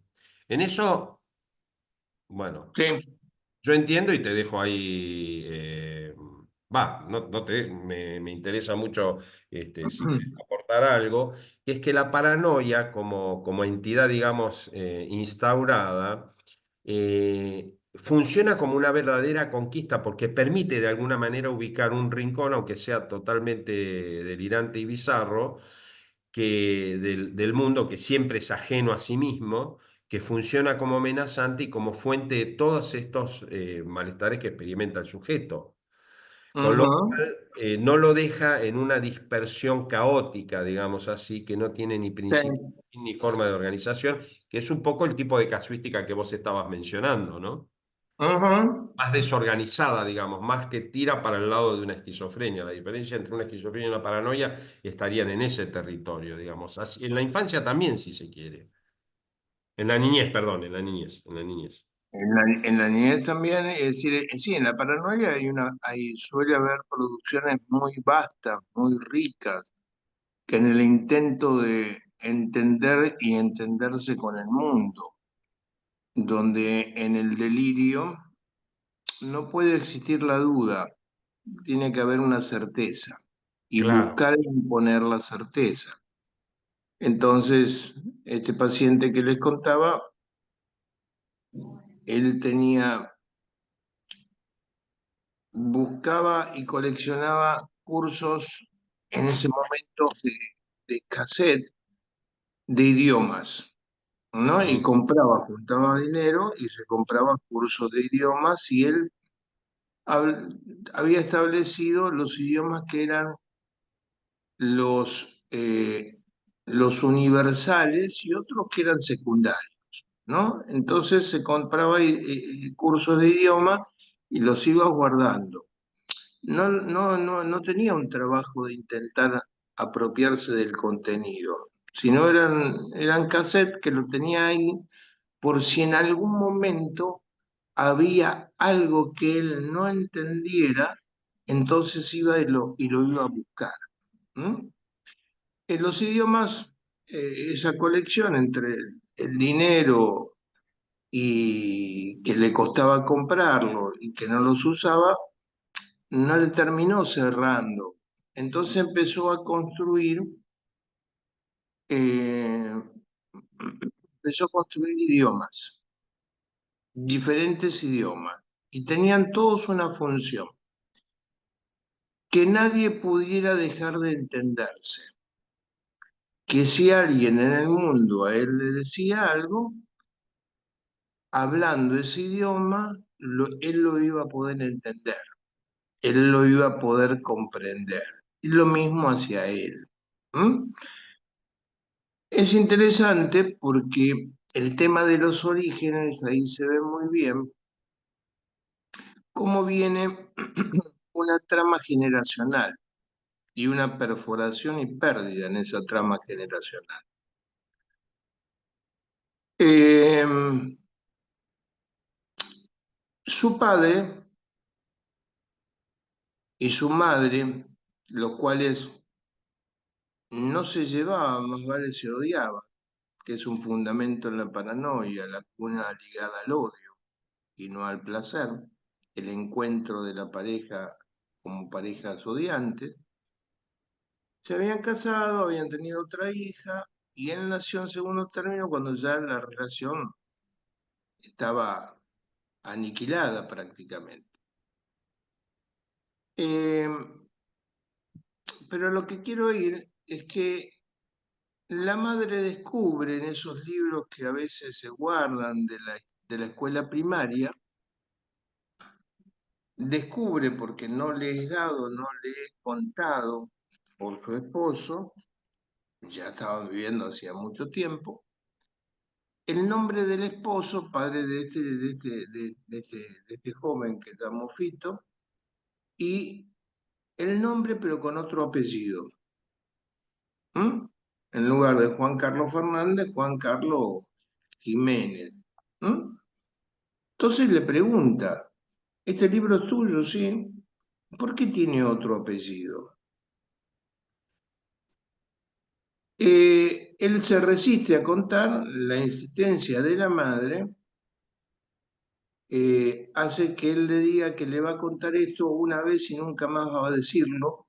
En eso, bueno, Sí. yo entiendo y te dejo ahí, me interesa mucho si quieres aportar algo, que es que la paranoia como entidad, digamos, instaurada, funciona como una verdadera conquista porque permite de alguna manera ubicar un rincón, aunque sea totalmente delirante y bizarro, del mundo que siempre es ajeno a sí mismo, que funciona como amenazante y como fuente de todos estos malestares que experimenta el sujeto. Con lo Ujú, cual, no lo deja en una dispersión caótica, digamos así, que no tiene ni sí. principio ni forma de organización, que es un poco el tipo de casuística que vos estabas mencionando, ¿no? Ujú. Más desorganizada, digamos, más que tira para el lado de una esquizofrenia. La diferencia entre una esquizofrenia y una paranoia estarían en ese territorio, digamos. En la infancia también, si se quiere. En la niñez, perdón, en la niñez. En la niñez también, es decir, sí, en la paranoia suele haber producciones muy vastas, muy ricas, que en el intento de entender y entenderse con el mundo. donde en el delirio no puede existir la duda, tiene que haber una certeza y Claro. buscar imponer la certeza. Entonces, este paciente que les contaba, él buscaba y coleccionaba cursos en ese momento de cassette de idiomas, ¿no? Y juntaba dinero y se compraba cursos de idiomas y él había establecido los idiomas que eran los, los universales y otros que eran secundarios, ¿no? Entonces se compraba cursos de idioma y los iba guardando. No tenía un trabajo de intentar apropiarse del contenido, sino eran cassettes que lo tenía ahí por si en algún momento había algo que él no entendiera, entonces iba y lo iba a buscar. ¿M? En los idiomas, esa colección entre el dinero y que le costaba comprarlo y que no los usaba, no le terminó cerrando. Entonces eh, empezó a construir idiomas, diferentes idiomas, y tenían todos una función, que nadie pudiera dejar de entenderse, que si alguien en el mundo a él le decía algo, hablando ese idioma, él lo iba a poder entender, él lo iba a poder comprender, y lo mismo hacia él. ¿M? Es interesante porque el tema de los orígenes, ahí se ve muy bien cómo viene una trama generacional y una perforación y pérdida en esa trama generacional. Su padre y su madre, los cuales no se llevaban, más vale se odiaban, que es un fundamento en la paranoia, la cuna ligada al odio y no al placer, el encuentro de la pareja como parejas odiantes. Se habían casado, habían tenido otra hija, y él nació en segundo término cuando ya la relación estaba aniquilada prácticamente. Eh, pero lo que quiero ir es que la madre descubre en esos libros que a veces se guardan de la escuela primaria, descubre, porque no le es dado, no le es contado por su esposo, ya estaban viviendo hacía mucho tiempo, el nombre del esposo, padre de este joven que llamó Fito, y el nombre pero con otro apellido. ¿M? En lugar de Juan Carlos Fernández, Juan Carlos Jiménez. ¿M? Entonces le pregunta, ¿este libro es tuyo? Sí. ¿Por qué tiene otro apellido? Él se resiste a contar, la insistencia de la madre hace que él le diga que le va a contar esto una vez y nunca más va a decirlo,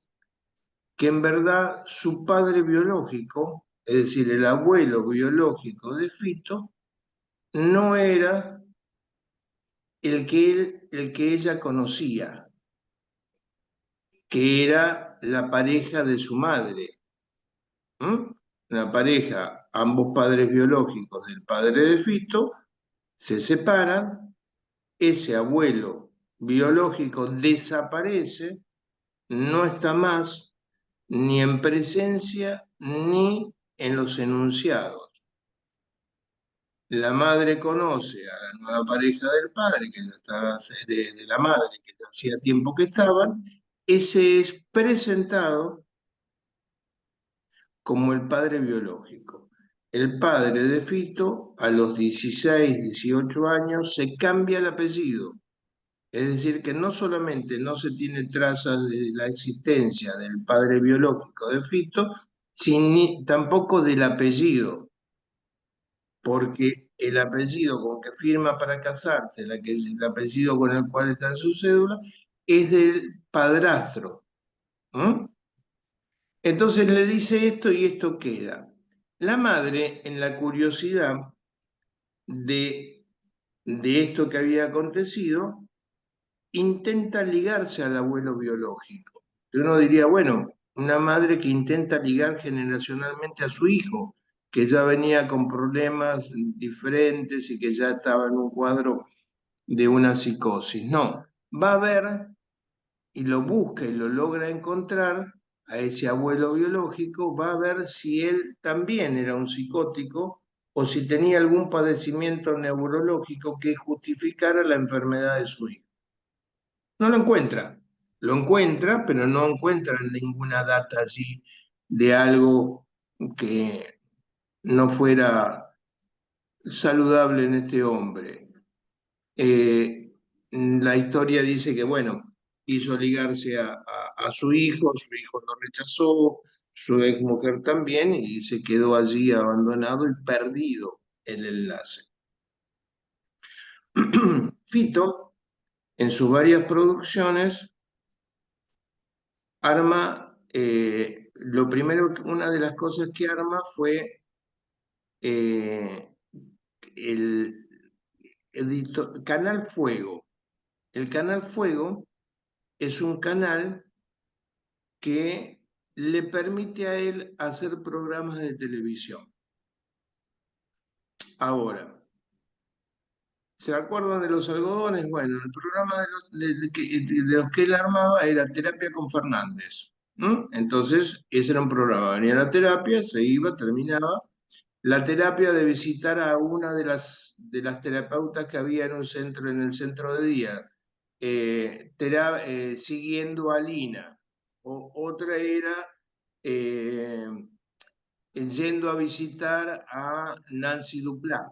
que en verdad su padre biológico, es decir, el abuelo biológico de Fito, no era el que ella conocía, que era la pareja de su madre. ¿M? La pareja, ambos padres biológicos del padre de Fito, se separan, ese abuelo biológico desaparece, no está más ni en presencia ni en los enunciados. La madre conoce a la nueva pareja del padre, que ya estaba, de la madre, que ya hacía tiempo que estaban, ese es presentado como el padre biológico. El padre de Fito, a los 16, 18 años, se cambia el apellido. Es decir, que no solamente no se tiene trazas de la existencia del padre biológico de Fito, sino tampoco del apellido, porque el apellido con que firma para casarse, el apellido con el cual está en su cédula, es del padrastro. ¿Mm? Entonces le dice esto y esto queda. La madre, en la curiosidad de esto que había acontecido, intenta ligarse al abuelo biológico. Y uno diría, bueno, una madre que intenta ligar generacionalmente a su hijo, que ya venía con problemas diferentes y que ya estaba en un cuadro de una psicosis. No, va a ver y lo busca y lo logra encontrar a ese abuelo biológico, va a ver si él también era un psicótico o si tenía algún padecimiento neurológico que justificara la enfermedad de su hijo. No lo encuentra, lo encuentra, pero no encuentra ninguna data allí de algo que no fuera saludable en este hombre. La historia dice que, bueno, quiso ligarse a su hijo lo rechazó, su ex mujer también, y se quedó allí abandonado y perdido el enlace. Fito, en sus varias producciones, arma, lo primero, una de las cosas que arma fue el Canal Fuego. El Canal Fuego es un canal que le permite a él hacer programas de televisión. Ahora, ¿se acuerdan de los algodones? Bueno, el programa de los que él armaba era Terapia con Fernández. Entonces, ese era un programa. Venía la terapia, se iba, terminaba. La terapia de visitar a una de las terapeutas que había en un centro, en el centro de día, siguiendo a Lina. Otra era eh, yendo a visitar a Nancy Duplá,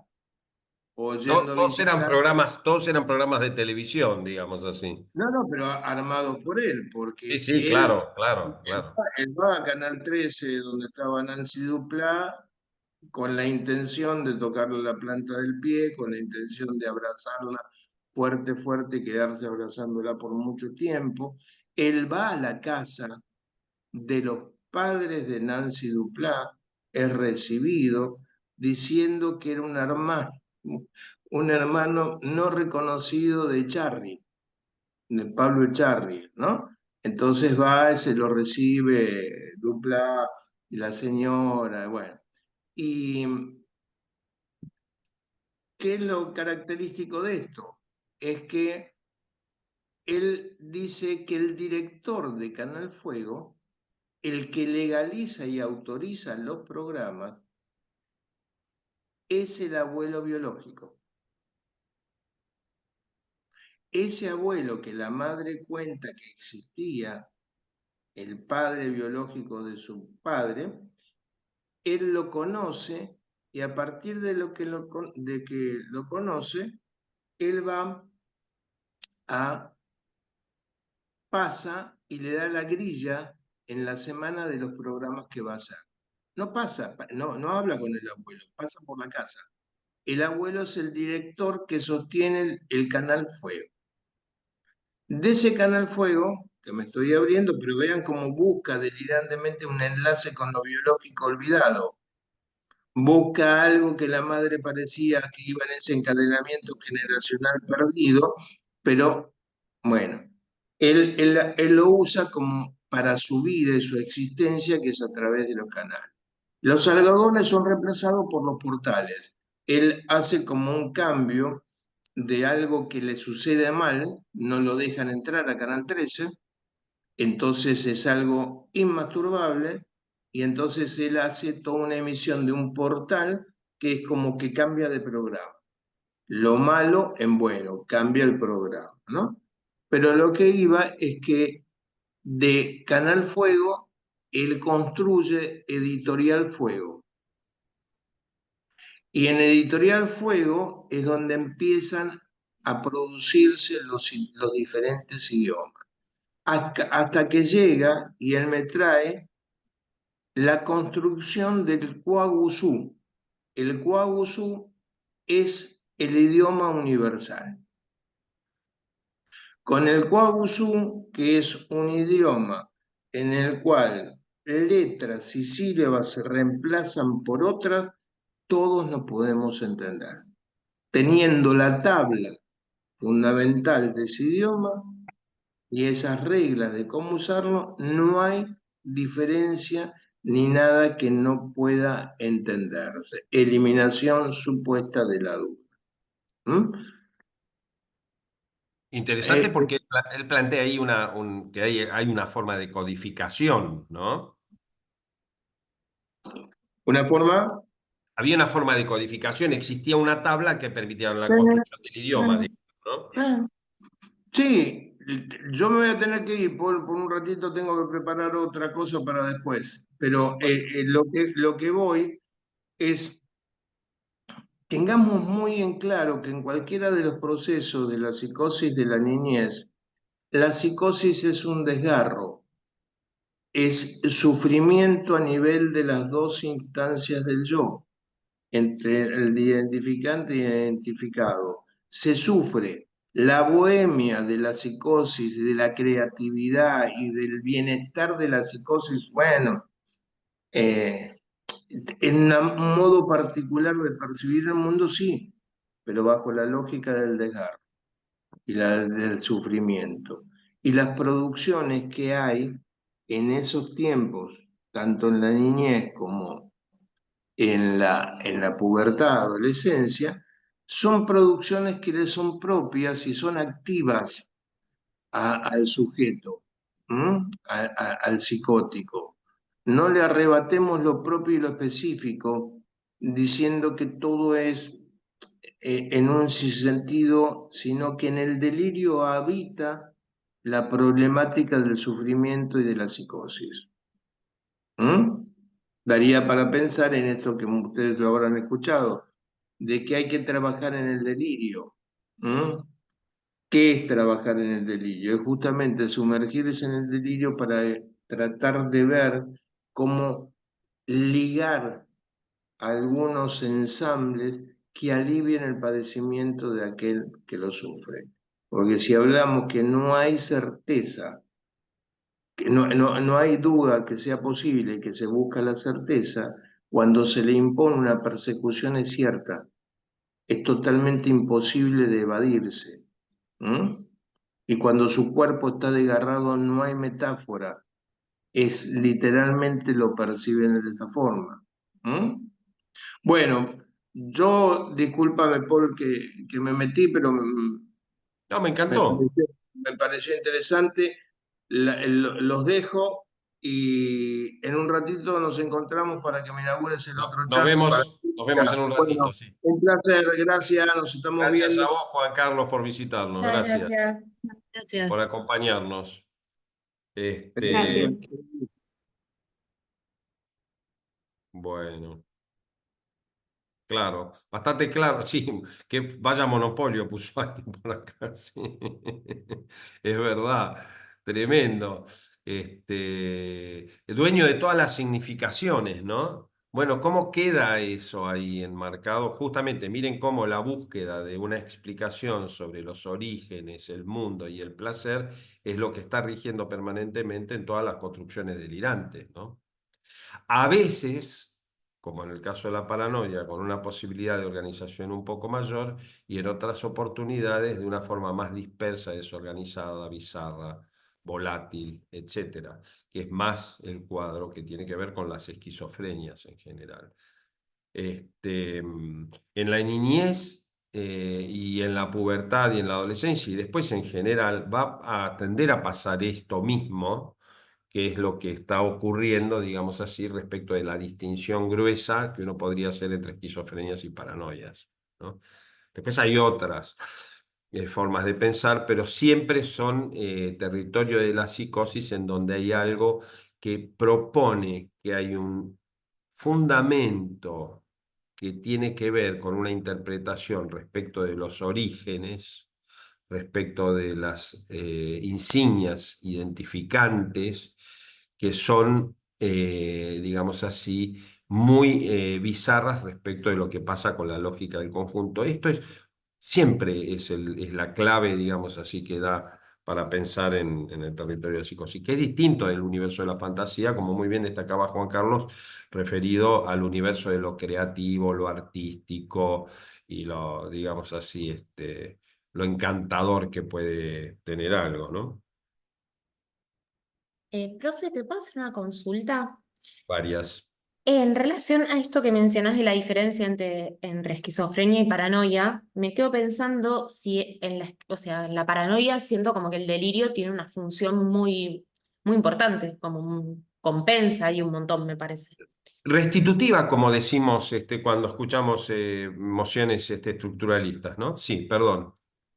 o yendo a visitar... Todos eran programas de televisión, digamos así. No, no, pero armado por él, Sí, porque sí, claro, claro, él, claro. él va a Canal 13, donde estaba Nancy Duplá, con la intención de tocarle la planta del pie, con la intención de abrazarla fuerte, fuerte y quedarse abrazándola por mucho tiempo. Él va a la casa de los padres de Nancy Duplá, es recibido diciendo que era un hermano no reconocido de Charry, de Pablo Echarri, ¿no? Entonces va y se lo recibe Duplá y la señora, bueno. ¿Y qué es lo característico de esto? Es que él dice que el director de Canal Fuego, el que legaliza y autoriza los programas, es el abuelo biológico. Ese abuelo que la madre cuenta que existía, el padre biológico de su padre, él lo conoce y a partir de que lo conoce, él pasa y le da la grilla en la semana de los programas que va a hacer. No pasa, no habla con el abuelo, pasa por la casa. El abuelo es el director que sostiene el Canal Fuego. De ese Canal Fuego, que me estoy abriendo, pero vean cómo busca delirantemente un enlace con lo biológico olvidado. Busca algo que la madre parecía que iba en ese encadenamiento generacional perdido, pero bueno, él lo usa como para su vida y su existencia, que es a través de los canales. Los algodones son reemplazados por los portales. Él hace como un cambio de algo que le sucede mal, no lo dejan entrar a Canal 13, entonces es algo inmasturbable, y entonces él hace toda una emisión de un portal que es como que cambia de programa. Lo malo en bueno, cambia el programa, ¿no? Pero lo que iba es que de Canal Fuego, él construye Editorial Fuego. Y en Editorial Fuego es donde empiezan a producirse los diferentes idiomas. Hasta que llega y él me trae la construcción del Cuaguzú. El Cuaguzú es el idioma universal. Con el Kwagüsü, que es un idioma en el cual letras y sílabas se reemplazan por otras, todos nos podemos entender. Teniendo la tabla fundamental de ese idioma y esas reglas de cómo usarlo, no hay diferencia ni nada que no pueda entenderse. Eliminación supuesta de la duda. ¿Mm? Interesante porque él plantea ahí que hay una forma de codificación, ¿no? Una forma. Había una forma de codificación, existía una tabla que permitía la construcción del idioma, digamos, ¿no? Sí, yo me voy a tener que ir, por un ratito tengo que preparar otra cosa para después, pero lo que voy es, tengamos muy en claro que en cualquiera de los procesos de la psicosis de la niñez, la psicosis es un desgarro, es sufrimiento a nivel de las dos instancias del yo, entre el identificante y el identificado. Se sufre la bohemia de la psicosis, de la creatividad y del bienestar de la psicosis, bueno, en un modo particular de percibir el mundo, sí, pero bajo la lógica del desgarro y del sufrimiento. Y las producciones que hay en esos tiempos, tanto en la niñez como en la pubertad, adolescencia, son producciones que le son propias y son activas al sujeto, al psicótico. No le arrebatemos lo propio y lo específico, diciendo que todo es en un sentido, sino que en el delirio habita la problemática del sufrimiento y de la psicosis. Daría para pensar en esto que ustedes lo habrán escuchado, de que hay que trabajar en el delirio. ¿Qué es trabajar en el delirio? Es justamente sumergirse en el delirio para tratar de ver cómo ligar algunos ensambles que alivien el padecimiento de aquel que lo sufre. Porque si hablamos que no hay certeza, que no hay duda que sea posible, que se busca la certeza, cuando se le impone una persecución es cierta, es totalmente imposible de evadirse. Y cuando su cuerpo está desgarrado no hay metáfora, es literalmente lo perciben de esa forma. Bueno, yo, discúlpame Paul que me metí, pero No, me encantó. me pareció interesante. Los dejo y en un ratito nos encontramos para que me inaugures el No, otro chat. nos vemos en un ratito, Bueno, sí. un placer, gracias, nos estamos Gracias a viendo. vos, Juan Carlos, por visitarnos. Muchas Gracias gracias. por Gracias. acompañarnos. Gracias. Bueno, claro, bastante claro, sí, que vaya monopolio puso alguien por acá, sí. Es verdad, tremendo. Dueño de todas las significaciones, ¿no? Bueno, ¿cómo queda eso ahí enmarcado? Justamente, miren cómo la búsqueda de una explicación sobre los orígenes, el mundo y el placer es lo que está rigiendo permanentemente en todas las construcciones delirantes, ¿no? A veces, como en el caso de la paranoia, con una posibilidad de organización un poco mayor, y en otras oportunidades de una forma más dispersa, desorganizada, bizarra, volátil, etcétera, que es más el cuadro que tiene que ver con las esquizofrenias en general. En la niñez y en la pubertad y en la adolescencia, y después en general, va a tender a pasar esto mismo, que es lo que está ocurriendo, digamos así, respecto de la distinción gruesa que uno podría hacer entre esquizofrenias y paranoias, ¿no? Después hay otras formas de pensar, pero siempre son territorio de la psicosis en donde hay algo que propone que hay un fundamento que tiene que ver con una interpretación respecto de los orígenes, respecto de las insignias identificantes que son, digamos así, muy bizarras respecto de lo que pasa con la lógica del conjunto. Siempre es la clave, digamos así, que da para pensar en el territorio de psicosis, que es distinto del universo de la fantasía, como muy bien destacaba Juan Carlos, referido al universo de lo creativo, lo artístico y lo, digamos así, lo encantador que puede tener algo, ¿no? Profe, ¿te puedo hacer una consulta? Varias. En relación a esto que mencionas de la diferencia entre esquizofrenia y paranoia, me quedo pensando si o sea, en la paranoia siento como que el delirio tiene una función muy importante, como compensa y un montón, me parece. Restitutiva, como decimos cuando escuchamos emociones estructuralistas, ¿no? Sí, perdón.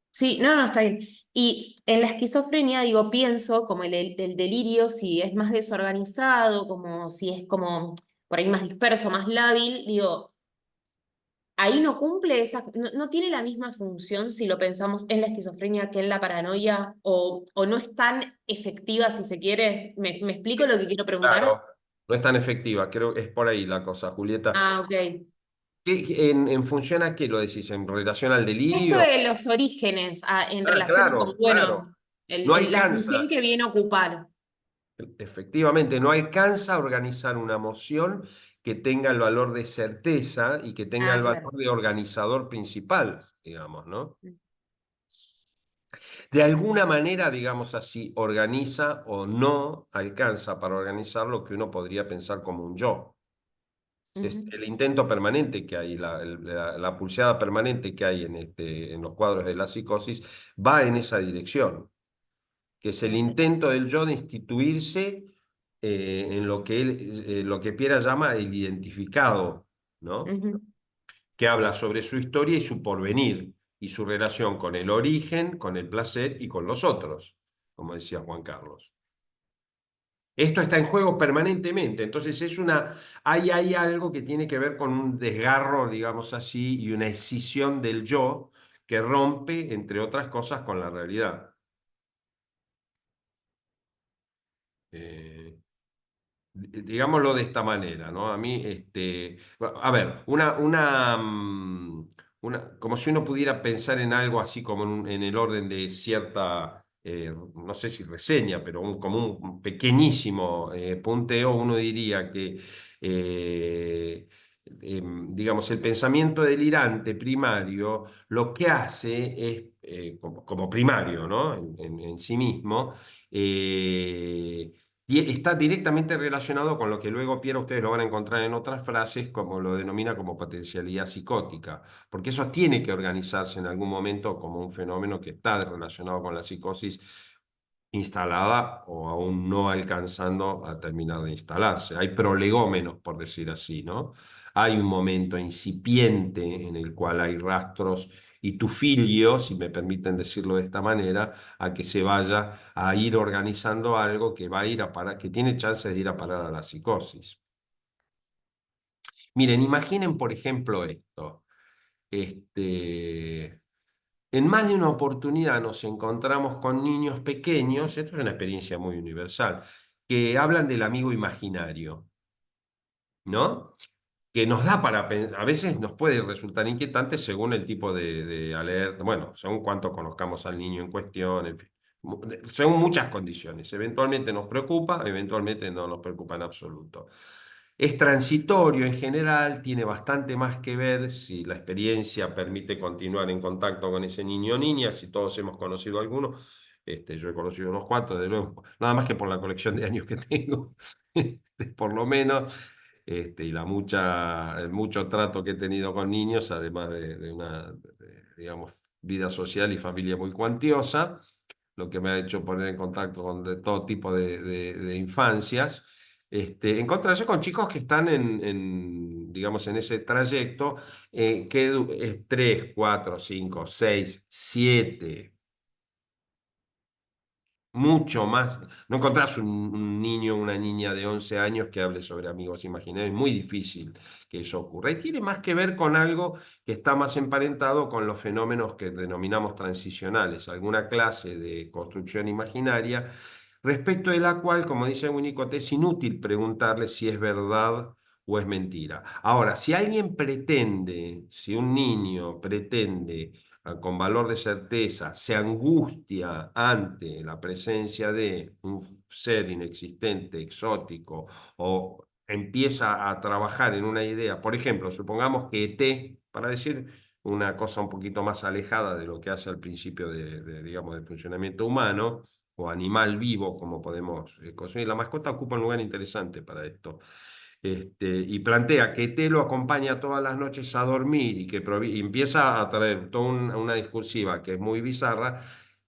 Sí, no, no, está bien. Y en la esquizofrenia, digo, pienso como el delirio, si es más desorganizado, como si es como por ahí más disperso, más lábil, digo, ahí no cumple no tiene la misma función si lo pensamos en la esquizofrenia que en la paranoia, o no es tan efectiva si se quiere. ¿Me explico lo que quiero preguntar? Claro, no es tan efectiva, creo que es por ahí la cosa, Julieta. Ah, ok. En función a qué lo decís? ¿En relación al Esto delirio? de los orígenes, en Ah, relación a como, claro, claro. bueno, No la función alcanza, que viene a ocupar. efectivamente, no alcanza a organizar una emoción que tenga el valor de certeza y que tenga Ah, el claro. valor de organizador principal, digamos, ¿no? De alguna manera, digamos así, organiza o no alcanza para organizar lo que uno podría pensar como un yo. Es Ujú. el intento permanente que hay, la pulseada permanente que hay en los cuadros de la psicosis, va en esa dirección, que es el Ok. intento del yo de instituirse en lo que él, lo que Piera llama el identificado, ¿no? Ujú. Que habla sobre su historia y su porvenir, y su relación con el origen, con el placer y con los otros, como decía Juan Carlos. Esto está en juego permanentemente, entonces hay algo que tiene que ver con un desgarro, digamos así, y una escisión del yo que rompe, entre otras cosas, con la realidad. Eh, digámoslo de esta manera, ¿no? A mí, a ver, como si uno pudiera pensar en algo así como en el orden de cierta, no sé si reseña, pero como un pequeñísimo punteo, uno diría que, digamos, el pensamiento delirante primario lo que hace es, como primario, ¿no? En sí mismo, y está directamente relacionado con lo que luego Piera ustedes lo van a encontrar en otras frases, como lo denomina como potencialidad psicótica, porque eso tiene que organizarse en algún momento como un fenómeno que está relacionado con la psicosis instalada o aún no alcanzando a terminar de instalarse. Hay prolegómenos, por decir así, ¿no? Hay un momento incipiente en el cual hay rastros y tufilio, si me permiten decirlo de esta manera, a que se vaya a ir organizando algo que va a ir a parar, que tiene chances de ir a parar a la psicosis. Miren, imaginen, por ejemplo, esto. En más de una oportunidad nos encontramos con niños pequeños, esto es una experiencia muy universal, que hablan del amigo imaginario, ¿no? Que nos da a veces nos puede resultar inquietante según el tipo de alerta, bueno, según cuánto conozcamos al niño en cuestión, en fin, según muchas condiciones. Eventualmente nos preocupa, eventualmente no nos preocupa en absoluto. Es transitorio en general, tiene bastante más que ver si la experiencia permite continuar en contacto con ese niño o niña, si todos hemos conocido a alguno. Yo he conocido unos cuantos, de nuevo, nada más que por la colección de años que tengo, por lo menos, y el mucho trato que he tenido con niños, además de una, digamos, vida social y familia muy cuantiosa, lo que me ha hecho poner en contacto con todo tipo de infancias. Encontrarse con chicos que están digamos, en ese trayecto, que es 3, 4, 5, 6, 7, mucho más. No encontrás un niño o una niña de 11 años que hable sobre amigos imaginarios. Es muy difícil que eso ocurra. Y tiene más que ver con algo que está más emparentado con los fenómenos que denominamos transicionales, alguna clase de construcción imaginaria, respecto de la cual, como dice Winnicott, es inútil preguntarle si es verdad o es mentira. Ahora, si alguien pretende, si un niño pretende con valor de certeza, se angustia ante la presencia de un ser inexistente, exótico, o empieza a trabajar en una idea, por ejemplo, supongamos que ET, para decir una cosa un poquito más alejada de lo que hace al principio digamos, del funcionamiento humano, o animal vivo, como podemos conseguir. La mascota ocupa un lugar interesante para esto. Y plantea que T lo acompaña todas las noches a dormir y que y empieza a traer toda una discursiva que es muy bizarra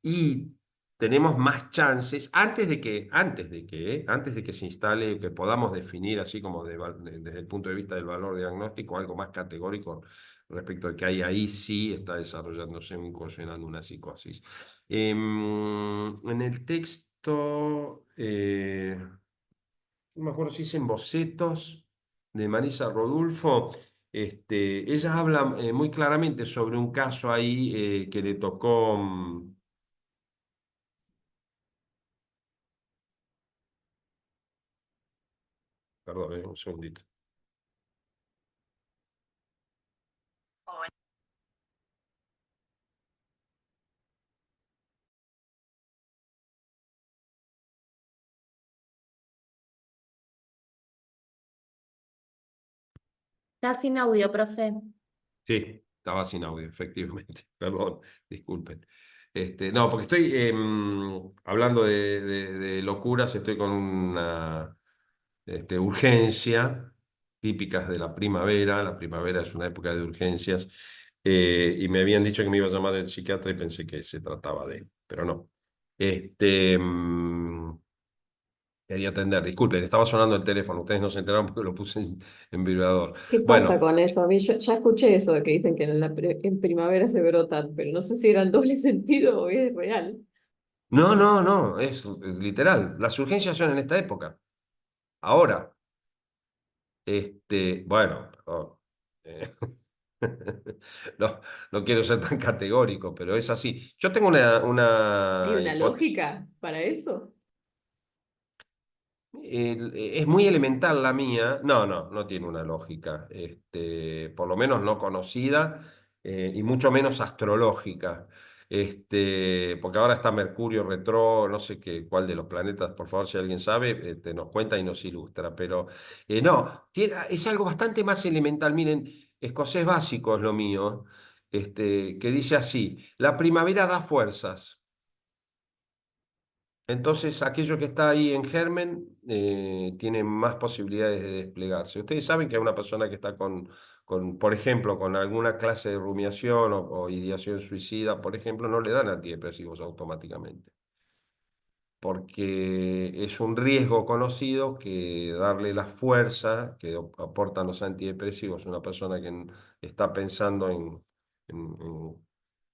y tenemos más chances antes de que se instale, que podamos definir así como desde el punto de vista del valor diagnóstico algo más categórico respecto de que ahí sí está desarrollándose o incursionando una psicosis. En el texto, no me acuerdo si es en Bocetos de Marisa Rodulfo, ella habla muy claramente sobre un caso ahí que le tocó, perdón, un segundito. Está sin audio, profe. Sí, estaba sin audio, efectivamente. Perdón, disculpen. No, porque estoy hablando de locuras, estoy con una urgencia típicas de la primavera. La primavera es una época de urgencias. Y me habían dicho que me iba a llamar el psiquiatra y pensé que se trataba de él, pero no. Quería atender, disculpen, estaba sonando el teléfono, ustedes no se enteraron porque lo puse en vibrador. ¿Qué pasa Bueno. con eso? A mí ya escuché eso de que dicen que en primavera se brotan, pero no sé si era en doble sentido o es real. No, no, no, es literal. Las urgencias son en esta época. Ahora, bueno, perdón. Eh, No, no quiero ser tan categórico, pero es así. Yo tengo ¿Hay una una hipótesis. lógica para eso? Es muy elemental la mía. No, no, no tiene una lógica. Por lo menos no conocida y mucho menos astrológica. Porque ahora está Mercurio retro, no sé cuál de los planetas, por favor, si alguien sabe, nos cuenta y nos ilustra. Pero no, es algo bastante más elemental. Miren, escocés básico es lo mío, que dice así: la primavera da fuerzas. Entonces, aquello que está ahí en germen tiene más posibilidades de desplegarse. Ustedes saben que a una persona que está por ejemplo, con alguna clase de rumiación o ideación suicida, por ejemplo, no le dan antidepresivos automáticamente, porque es un riesgo conocido que darle la fuerza que aportan los antidepresivos a una persona que está pensando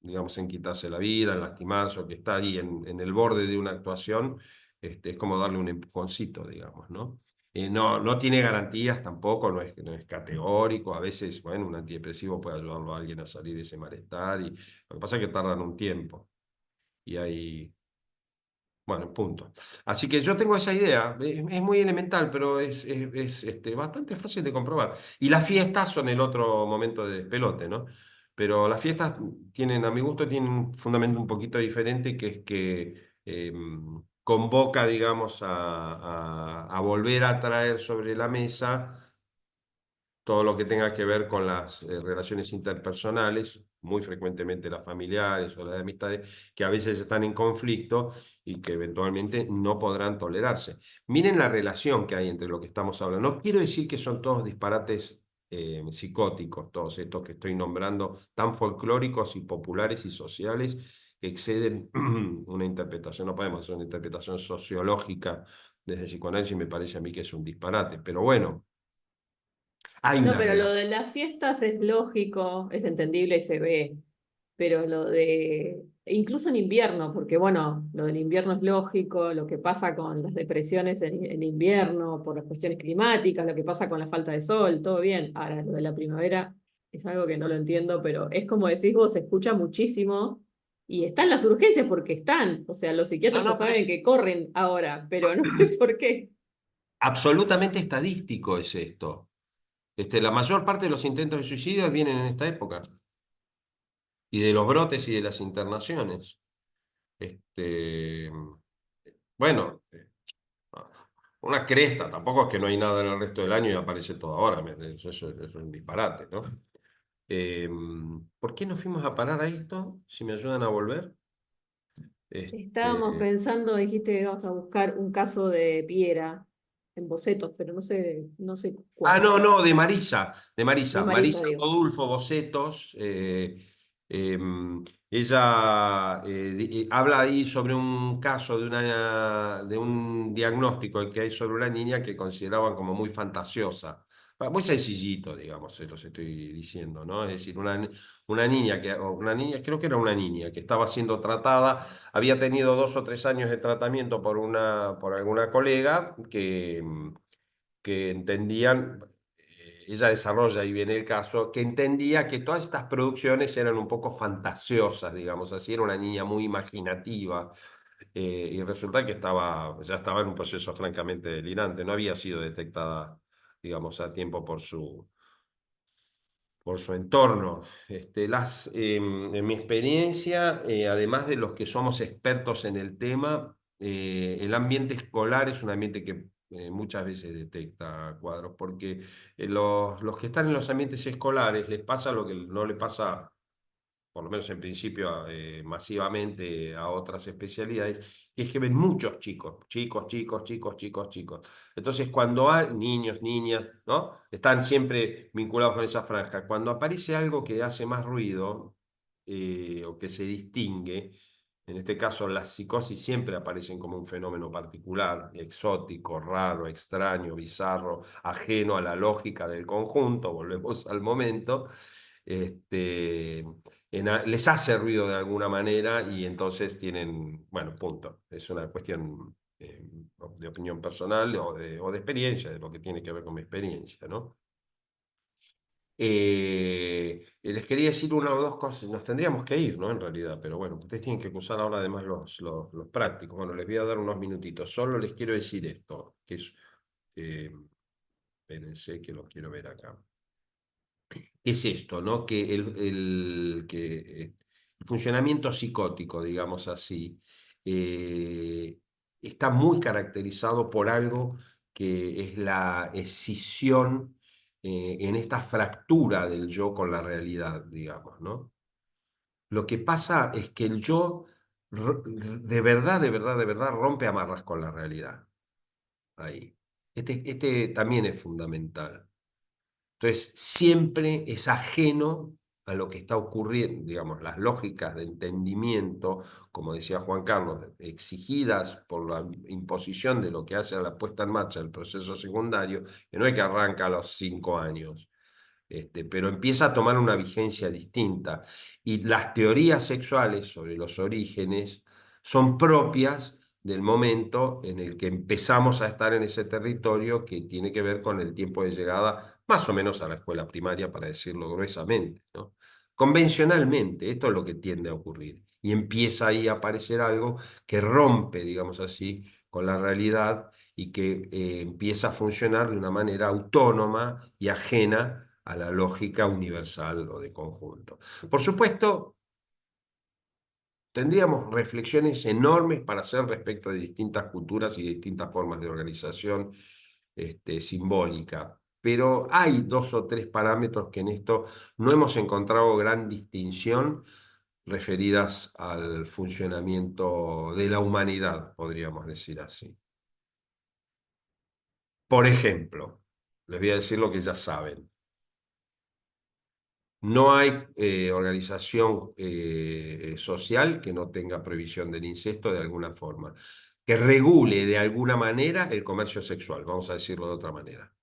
digamos, en quitarse la vida, en lastimarse, o que está ahí en el borde de una actuación, es como darle un empujoncito, digamos, ¿no? No tiene garantías tampoco, no es categórico. A veces, bueno, un antidepresivo puede ayudarlo a alguien a salir de ese malestar, y lo que pasa es que tardan un tiempo. Y hay, bueno, punto. Así que yo tengo esa idea, es muy elemental, pero es bastante fácil de comprobar. Y las fiestas son el otro momento de despelote, ¿no? Pero las fiestas tienen, a mi gusto, tienen un fundamento un poquito diferente, que es que convoca, digamos, a volver a traer sobre la mesa todo lo que tenga que ver con las relaciones interpersonales, muy frecuentemente las familiares o las de amistades, que a veces están en conflicto y que eventualmente no podrán tolerarse. Miren la relación que hay entre lo que estamos hablando. No quiero decir que son todos disparates psicóticos, todos estos que estoy nombrando, tan folclóricos y populares y sociales, que exceden una interpretación. No podemos hacer una interpretación sociológica desde el psicoanálisis, me parece a mí que es un disparate, pero bueno. Hay No, una pero lo relación. de las fiestas es lógico, es entendible y se ve. Pero incluso en invierno, porque bueno, lo del invierno es lógico, lo que pasa con las depresiones en invierno por las cuestiones climáticas, lo que pasa con la falta de sol, todo bien. Ahora, lo de la primavera es algo que no lo entiendo, pero es como decís vos, se escucha muchísimo y están las urgencias porque están. O sea, los No, psiquiatras ya no, pero saben es que corren ahora, pero no sé por qué. absolutamente estadístico es esto. La mayor parte de los intentos de suicidio vienen en esta época, y de los brotes y de las internaciones. Este, bueno, una cresta, tampoco es que no hay nada en el resto del año y aparece todo ahora, eso es un disparate, ¿no? Eh, ¿Por qué nos fuimos a parar a esto? Si me ayudan a volver. Estábamos Este, pensando, dijiste que íbamos a buscar un caso de Piera en bocetos, pero no sé cuál. no, no, de Marisa, de De Marisa. Marisa, Marisa digo. Rodulfo Bocetos. Ella habla ahí sobre un caso de un diagnóstico que hay sobre una niña que consideraban como muy fantasiosa. Muy sencillito, digamos, se los estoy diciendo, ¿no? Es decir, una niña una niña, creo que era una niña que estaba siendo tratada, había tenido 2 o 3 años de tratamiento por alguna colega que entendían, ella desarrolla, y viene el caso, que entendía que todas estas producciones eran un poco fantasiosas, digamos así, era una niña muy imaginativa, y resulta que ya estaba en un proceso francamente delirante, no había sido detectada, digamos, a tiempo por su entorno. En mi experiencia, además de los que somos expertos en el tema, el ambiente escolar es un ambiente que muchas veces detecta cuadros, porque los que están en los ambientes escolares les pasa lo que no le pasa, por lo menos en principio, masivamente a otras especialidades, que es que ven muchos chicos, chicos, chicos, chicos, chicos, chicos. Entonces, cuando hay niños, niñas, ¿no? Están siempre vinculados con esa franja. Cuando aparece algo que hace más ruido, o que se distingue, en este caso las psicosis siempre aparecen como un fenómeno particular, exótico, raro, extraño, bizarro, ajeno a la lógica del conjunto, volvemos al momento. Este, Les hace ruido de alguna manera y entonces tienen, bueno, punto. Es una cuestión de opinión personal o de experiencia, de lo que tiene que ver con mi experiencia, ¿no? Les quería decir una o dos cosas, nos tendríamos que ir, ¿no? En realidad, pero bueno, ustedes tienen que usar ahora además los prácticos. Bueno, les voy a dar unos minutitos. Solo les quiero decir esto, que es, eh, espérense que lo quiero ver acá. Es esto, ¿no? Que el funcionamiento psicótico, digamos así, eh, está muy caracterizado por algo que es la escisión, en esta fractura del yo con la realidad, digamos, ¿no? Lo que pasa es que el yo de verdad, de verdad, de verdad rompe amarras con la realidad. Ahí. Este también es fundamental. Entonces, siempre es ajeno a lo que está ocurriendo, digamos, las lógicas de entendimiento, como decía Juan Carlos, exigidas por la imposición de lo que hace a la puesta en marcha del proceso secundario, que no es que arranca a los 5 años, pero empieza a tomar una vigencia distinta. Y las teorías sexuales sobre los orígenes son propias del momento en el que empezamos a estar en ese territorio que tiene que ver con el tiempo de llegada más o menos a la escuela primaria, para decirlo gruesamente, ¿no? Convencionalmente, esto es lo que tiende a ocurrir. Y empieza ahí a aparecer algo que rompe, digamos así, con la realidad y que empieza a funcionar de una manera autónoma y ajena a la lógica universal o de conjunto. Por supuesto, tendríamos reflexiones enormes para hacer respecto de distintas culturas y distintas formas de organización simbólica, pero hay 2 o 3 parámetros que en esto no hemos encontrado gran distinción referidas al funcionamiento de la humanidad, podríamos decir así. Por ejemplo, les voy a decir lo que ya saben. No hay organización social que no tenga prohibición del incesto de alguna forma, que regule de alguna manera el comercio sexual, vamos a decirlo de otra manera.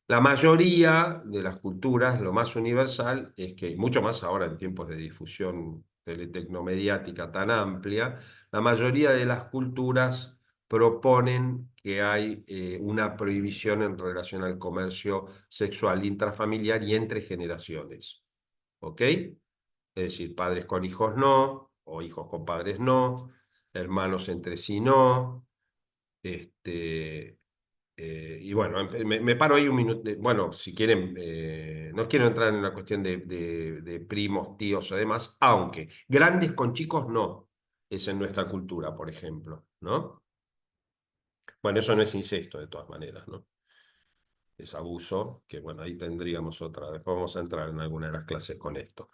La mayoría de las culturas, lo más universal es que, mucho más ahora en tiempos de difusión teletecnomediática tan amplia, la mayoría de las culturas proponen que hay una prohibición en relación al comercio sexual intrafamiliar y entre generaciones. ¿Ok? Es decir, padres con hijos no, o hijos con padres no, hermanos entre sí no, este, Y bueno, me paro ahí un minuto. Bueno, si quieren, no quiero entrar en la cuestión de primos, tíos o demás, aunque grandes con chicos no, es en nuestra cultura, por ejemplo, ¿no? Bueno, eso no es incesto de todas maneras, ¿no? Es abuso, que bueno, ahí tendríamos otra, después vamos a entrar en alguna de las clases con esto.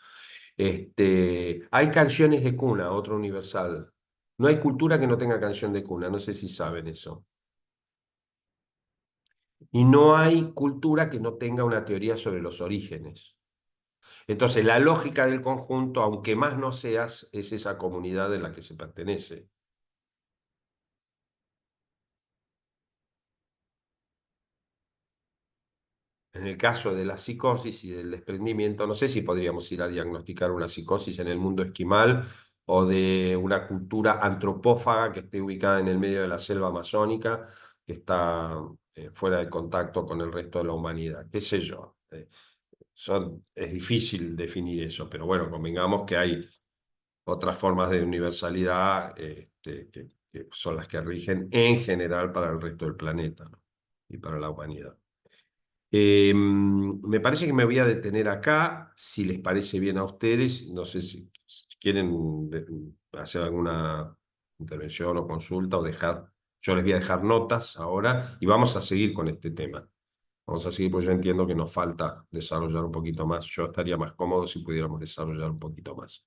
Hay canciones de cuna, otro universal. No hay cultura que no tenga canción de cuna, no sé si saben eso. Y no hay cultura que no tenga una teoría sobre los orígenes. Entonces, la lógica del conjunto, aunque más no seas, es esa comunidad en la que se pertenece. En el caso de la psicosis y del desprendimiento, no sé si podríamos ir a diagnosticar una psicosis en el mundo esquimal o de una cultura antropófaga que esté ubicada en el medio de la selva amazónica, que está fuera de contacto con el resto de la humanidad. ¿Qué sé yo? Es difícil definir eso, pero bueno, convengamos que hay otras formas de universalidad que son las que rigen en general para el resto del planeta, ¿no? Y para la humanidad. Me parece que me voy a detener acá, si les parece bien a ustedes. No sé si quieren hacer alguna intervención o consulta o dejar. Yo les voy a dejar notas ahora y vamos a seguir con este tema. Vamos a seguir, pues yo entiendo que nos falta desarrollar un poquito más. Yo estaría más cómodo si pudiéramos desarrollar un poquito más.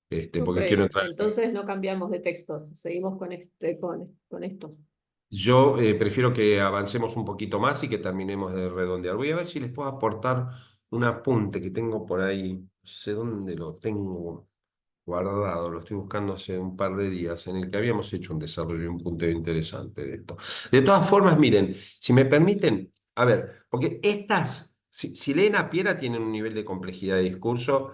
Ok, Porque quiero entrar. entonces no cambiamos de texto, seguimos con esto. Yo prefiero que avancemos un poquito más y que terminemos de redondear. Voy a ver si les puedo aportar un apunte que tengo por ahí. No sé dónde lo tengo guardado, lo estoy buscando hace un par de días, en el que habíamos hecho un desarrollo y un punteo interesante de esto. De todas formas, miren, si me permiten, a ver, porque si leen a Piera, tienen un nivel de complejidad de discurso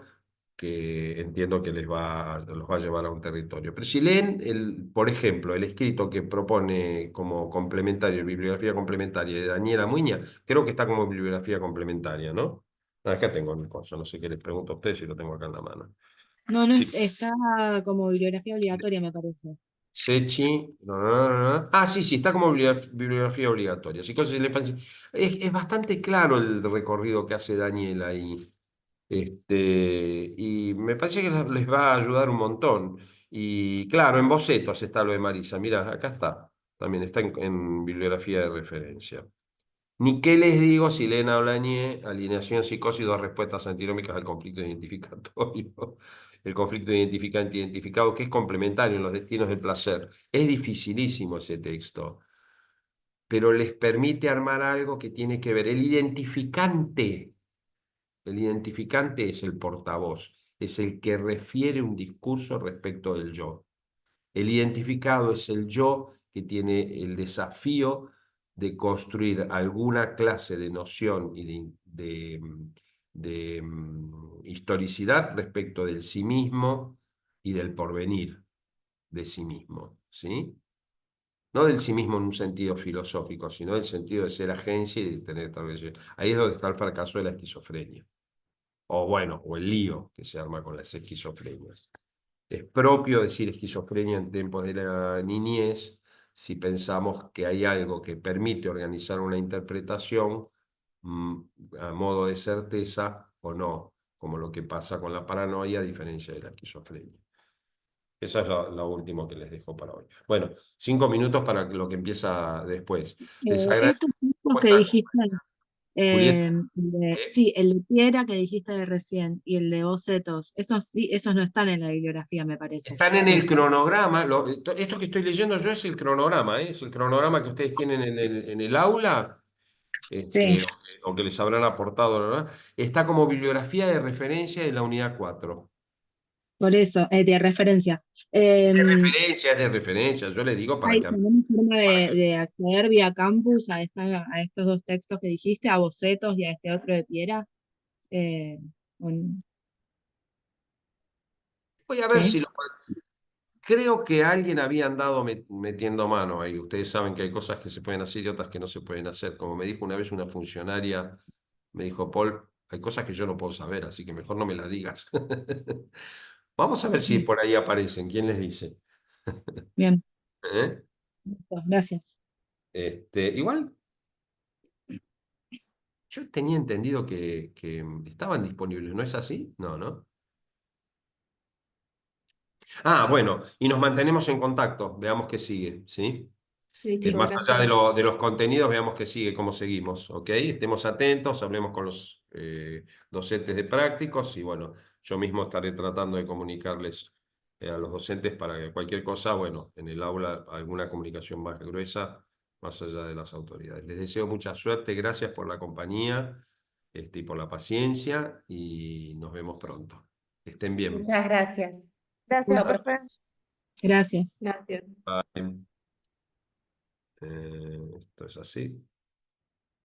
que entiendo que los va a llevar a un territorio. Pero si leen, por ejemplo, el escrito que propone como complementario, bibliografía complementaria de Daniela Muña, creo que está como bibliografía complementaria, ¿no? Acá tengo mi cosa, no sé qué les pregunto a ustedes si lo tengo acá en la mano. No, no Sí. está como bibliografía obligatoria, me parece. Sechi, Ah, sí, sí, está como bibliografía obligatoria. Psicosis del infancia. Es bastante claro el recorrido que hace Daniela ahí. Y me parece que les va a ayudar un montón. Y claro, en bocetos está lo de Marisa. Mira, acá está. También está en bibliografía de referencia. Ni qué les digo si leen a Olañé, alineación, psicosis, dos respuestas antinómicas al conflicto identificatorio. El conflicto identificante-identificado, que es complementario en los destinos del placer. Es dificilísimo ese texto, pero les permite armar algo que tiene que ver. El identificante es el portavoz, es el que refiere un discurso respecto del yo. El identificado es el yo que tiene el desafío de construir alguna clase de noción y de historicidad respecto del sí mismo y del porvenir de sí mismo, ¿sí? No del sí mismo en un sentido filosófico, sino del sentido de ser agencia y de tener tal vez. Ahí es donde está el fracaso de la esquizofrenia. O bueno, o el lío que se arma con las esquizofrenias. Es propio decir esquizofrenia en tiempos de la niñez si pensamos que hay algo que permite organizar una interpretación mm, a modo de certeza o no, como lo que pasa con la paranoia a diferencia de la esquizofrenia. Eso es lo último que les dejo para hoy. Bueno, 5 minutos para lo que empieza después. Les agradezco. Estos textos ¿Cómo que están, dijiste, Julieta? ¿Eh? sí, el de Piera que dijiste de recién y el de Bocetos, esos sí, esos no están en la bibliografía, me parece. Están en Me el suena. cronograma. Esto que estoy leyendo yo es el cronograma, ¿eh? Es el cronograma que ustedes tienen en el aula, Sí, o que les habrán aportado, ¿verdad? Está como bibliografía de referencia de la unidad 4. por eso, de referencia. Es de referencia, yo le digo para ¿Hay que... alguna forma para que- de acceder vía campus a estos dos textos que dijiste, a Bocetos y a este otro de Piera? Eh, un- Voy a ver sí, si creo que alguien había andado metiendo mano ahí. Ustedes saben que hay cosas que se pueden hacer y otras que no se pueden hacer. Como me dijo una vez una funcionaria, me dijo, Paul, hay cosas que yo no puedo saber, así que mejor no me las digas. Vamos a ver si bien, por ahí aparecen. ¿Quién les dice? bien, ¿Eh? gracias. Igual, yo tenía entendido que estaban disponibles, ¿no es así? No, ¿no? Ah, bueno, y nos mantenemos en contacto, veamos qué sigue, ¿sí? Sí, chicos, Más allá gracias. de los contenidos, veamos qué sigue, cómo seguimos, ¿ok? Estemos atentos, hablemos con los docentes de prácticos y bueno, yo mismo estaré tratando de comunicarles a los docentes para que cualquier cosa, bueno, en el aula alguna comunicación más gruesa, más allá de las autoridades. Les deseo mucha suerte, gracias por la compañía y por la paciencia y nos vemos pronto. Que estén bien. Muchas gracias. Gracias, Chao, profe. profe. Gracias. Gracias. Bye. Esto es así.